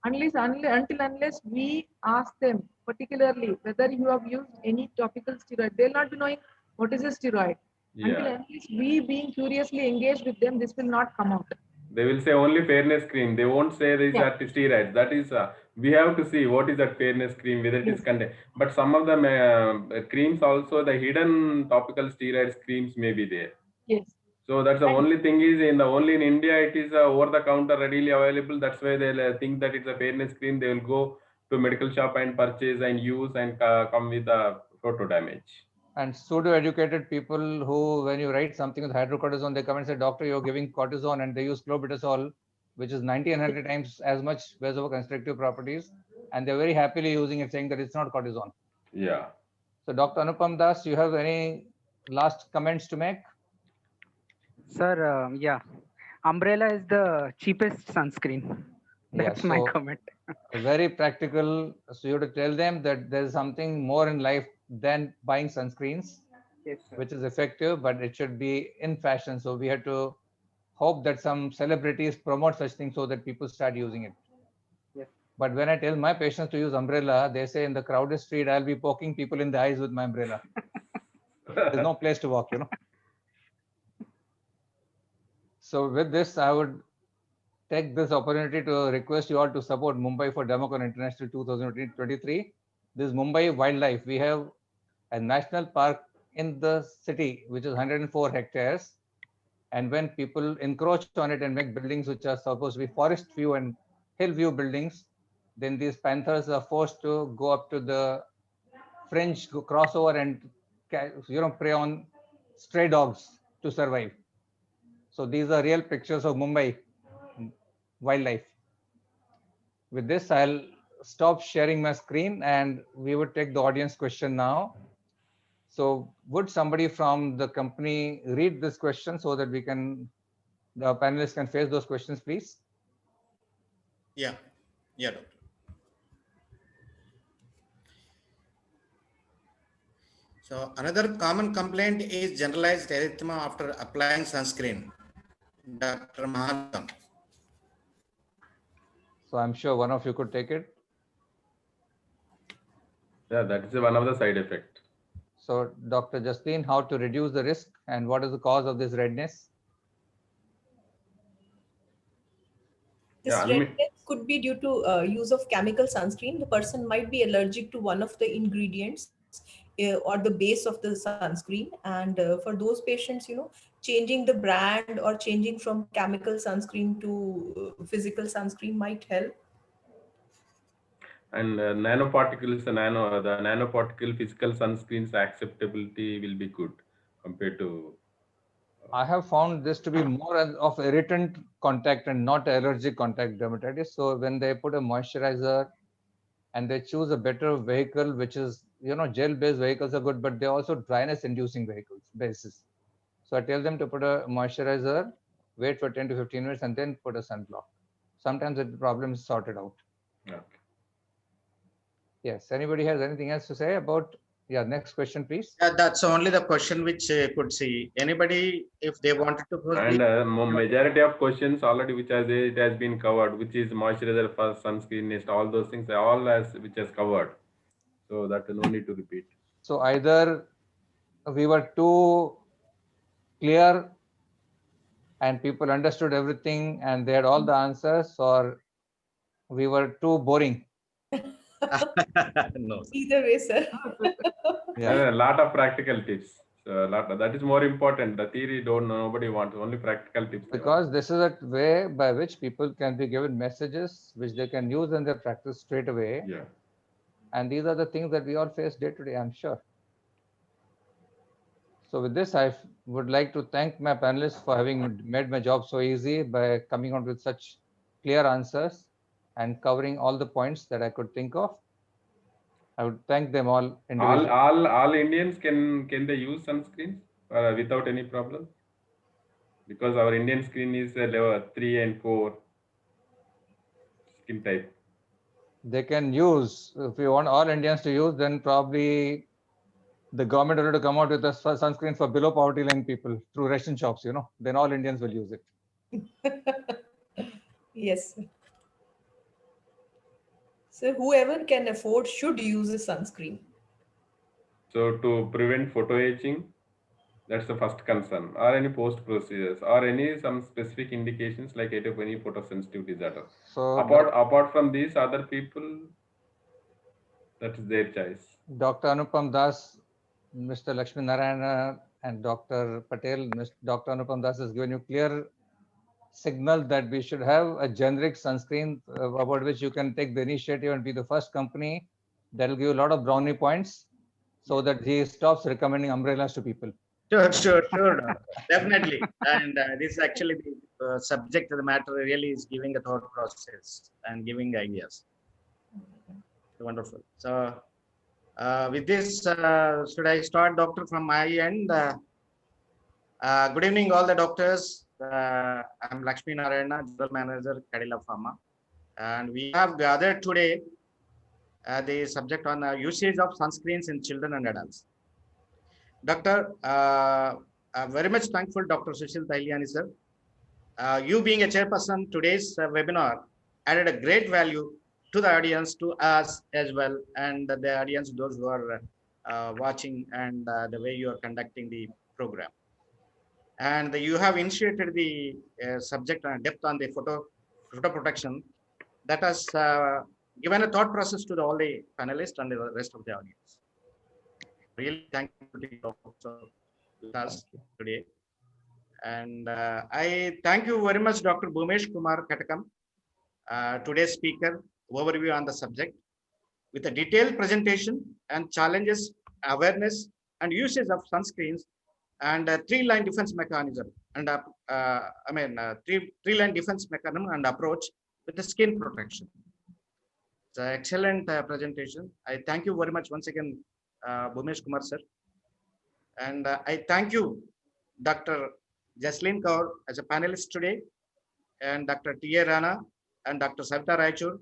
Unless we ask them particularly whether you have used any topical steroid, they'll not be knowing what is a steroid. Until Yeah. unless we being curiously engaged with them, this will not come out. They will say only fairness cream. They won't say these Yeah. are steroids. That is, we have to see what is that fairness cream, whether it is Yes. content. But some of the creams also, the hidden topical steroids creams may be there. Yes. So that's the And only thing is only in India it is over the counter readily available. That's why they'll think that it's a fairness cream. They will go to medical shop and purchase and use and come with a photo damage. And pseudo-educated people who, when you write something with hydrocortisone, they come and say, "Doctor, you're giving cortisone," and they use clobetasol, which is 90 and 100 times as much vasoconstrictive properties, and they're very happily using it, saying that it's not cortisone. Yeah. So, Dr. Anupam Das, you have any last comments to make? Sir, yeah, umbrella is the cheapest sunscreen. Yeah, That's my so comment. very practical. So you have to tell them that there's something more in life than buying sunscreens, Yes, sir. which is effective, but it should be in fashion. So we have to hope that some celebrities promote such things so that people start using it. Yes. But when I tell my patients to use umbrella, they say in the crowded street, I'll be poking people in the eyes with my umbrella. There's no place to walk, So with this, I would take this opportunity to request you all to support Mumbai for Democon International 2023. This is Mumbai Wildlife. We have a national park in the city, which is 104 hectares. And when people encroach on it and make buildings which are supposed to be forest view and hill view buildings, then these panthers are forced to go up to the fringe, cross over and prey on stray dogs to survive. So these are real pictures of Mumbai wildlife. With this, I'll stop sharing my screen and we would take the audience question now. So would somebody from the company read this question so that the panelists can face those questions, please? Yeah, doctor. So another common complaint is generalized erythema after applying sunscreen. Dr. Mahatam. So I'm sure one of you could take it. Yeah, that is one of the side effects. So Dr. Justine, how to reduce the risk and what is the cause of this redness? This redness could be due to use of chemical sunscreen. The person might be allergic to one of the ingredients or the base of the sunscreen. And for those patients, changing the brand or changing from chemical sunscreen to physical sunscreen might help. And nanoparticles, the nanoparticle physical sunscreens acceptability will be good compared to. I have found this to be more of irritant contact and not allergic contact dermatitis. So when they put a moisturizer and they choose a better vehicle, which is, gel-based vehicles are good, but they're also dryness-inducing bases. So I tell them to put a moisturizer, wait for 10 to 15 minutes, and then put a sunblock. Sometimes the problem is sorted out. Okay. Yes. Anybody has anything else to say about? Yeah. Next question, please. Yeah, that's only the question which could see. Anybody, if they wanted to pose. And majority of questions already which it has been covered, which is moisturizer, first sunscreen, nest, all those things, which has covered. So that no need to repeat. So either we were too clear and people understood everything and they had all the answers, or we were too boring. No, sir. Either way, sir. Yeah. A lot of practical tips. So that is more important. The theory don't nobody wants, only practical tips. they want. Because this is a way by which people can be given messages which they can use in their practice straight away. Yeah. And these are the things that we all face day to day, I'm sure. So with this, I would like to thank my panelists for having made my job so easy by coming out with such clear answers and covering all the points that I could think of. I would thank them all individually. All Indians can they use sunscreens without any problem? Because our Indian screen is level 3 and 4 skin type. They can use, if we want all Indians to use, then probably the government will have to come out with a sunscreen for below poverty line people through ration shops, then all Indians will use it. Yes. So whoever can afford should use a sunscreen. So to prevent photo aging, that's the first concern. Or any post procedures, or any some specific indications like any photosensitive disorder. So Apart from these, other people, that is their choice. Dr. Anupam Das, Mr. Lakshmi Narayana, and Dr. Patel, Dr. Anupam Das has given you clear signal that we should have a generic sunscreen about which you can take the initiative and be the first company that will give you a lot of brownie points so that he stops recommending umbrellas to people. Sure, doctor. Definitely. And this is actually the subject of the matter really is giving a thought process and giving ideas. Wonderful. So with this, should I start, doctor, from my end? Good evening, all the doctors. I'm Lakshmi Narayana, General Manager, Cadila Pharma. And we have gathered today the subject on usage of sunscreens in children and adults. Doctor, I'm very much thankful, Dr. Sushil Tailiani, sir. You being a chairperson, today's webinar added a great value to the audience, to us as well, and the audience, those who are watching, and the way you are conducting the program. And you have initiated the subject and depth on the photo protection that has given a thought process to all the panelists and the rest of the audience. Really thank you with us today. And I thank you very much, Dr. Bhumesh Kumar Katakam, today's speaker, overview on the subject with a detailed presentation and challenges, awareness, and usage of sunscreens and three-line defense mechanism and three-line defense mechanism and approach with the skin protection. It's an excellent presentation. I thank you very much once again, Bhumesh Kumar sir. And I thank you, Dr. Jaslin Kaur, as a panelist today, and Dr. T.A. Rana, and Dr. Savita Raichur,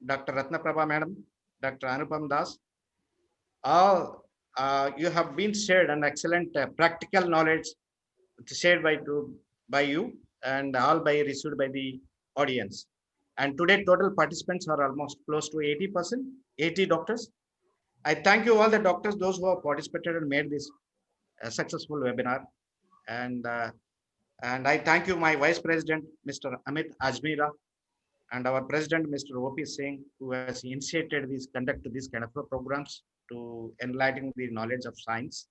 Dr. Ratnaprabha Madam, Dr. Anupam Das. All you have been shared an excellent practical knowledge shared by you and all by received by the audience. And today total participants are almost close to 80%, 80 doctors. I thank you all the doctors, those who have participated and made this a successful webinar. And I thank you, my Vice President, Mr. Amit Ajmera, and our President, Mr. O.P. Singh, who has initiated conduct these kind of programs to enlighten the knowledge of science.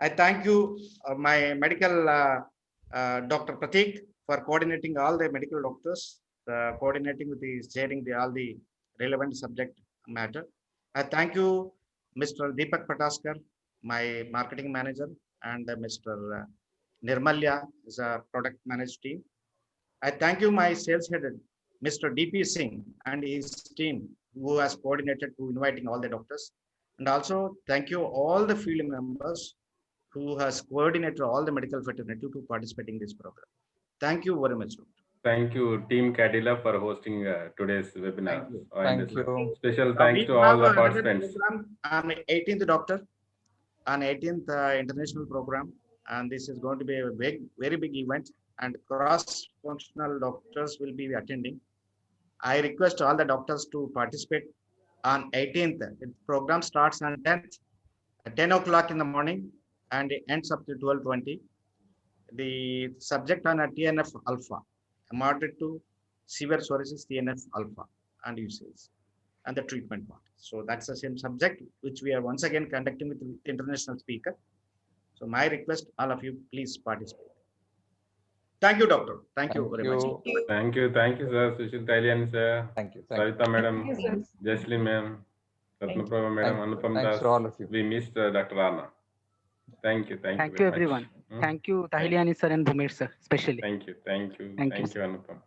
I thank you, my medical Dr. Pratik, for coordinating all the medical doctors, coordinating with the sharing all the relevant subject matter. I thank you, Mr. Deepak Pataskar, my marketing manager, and Mr. Nirmalya is a product managed team. I thank you, my sales head, Mr. D.P. Singh, and his team, who has coordinated to inviting all the doctors. And also thank you all the field members who has coordinated all the medical fraternity to participate in this program. Thank you very much, doctor. Thank you, Team Cadila, for hosting today's webinar. Thank you. Special thanks to all the another participants. program on 18th, doctor, on 18th international program, and this is going to be a very big event, and cross-functional doctors will be attending. I request all the doctors to participate on 18th. The program starts on 10th at 10 o'clock in the morning and it ends up to 12:20. The subject on a TNF alpha, moderate to severe psoriasis, TNF alpha and usage and the treatment part. So that's the same subject which we are once again conducting with the international speaker. So my request, all of you, please participate. Thank you, doctor. Thank you very much. Thank you, sir. Sushil Tailiani, sir. Thank you. Savita, madam. Thank you, sir. Jaslin, ma'am. Ratnaprabha, madam. Anupam Thanks Das. for all of you. We missed Dr. Rana. Thank you. Thank you, very much. everyone. Thank you, Tahiliani sir and Bhumesh sir, especially. Thank you, Thank you, sir. Anupam.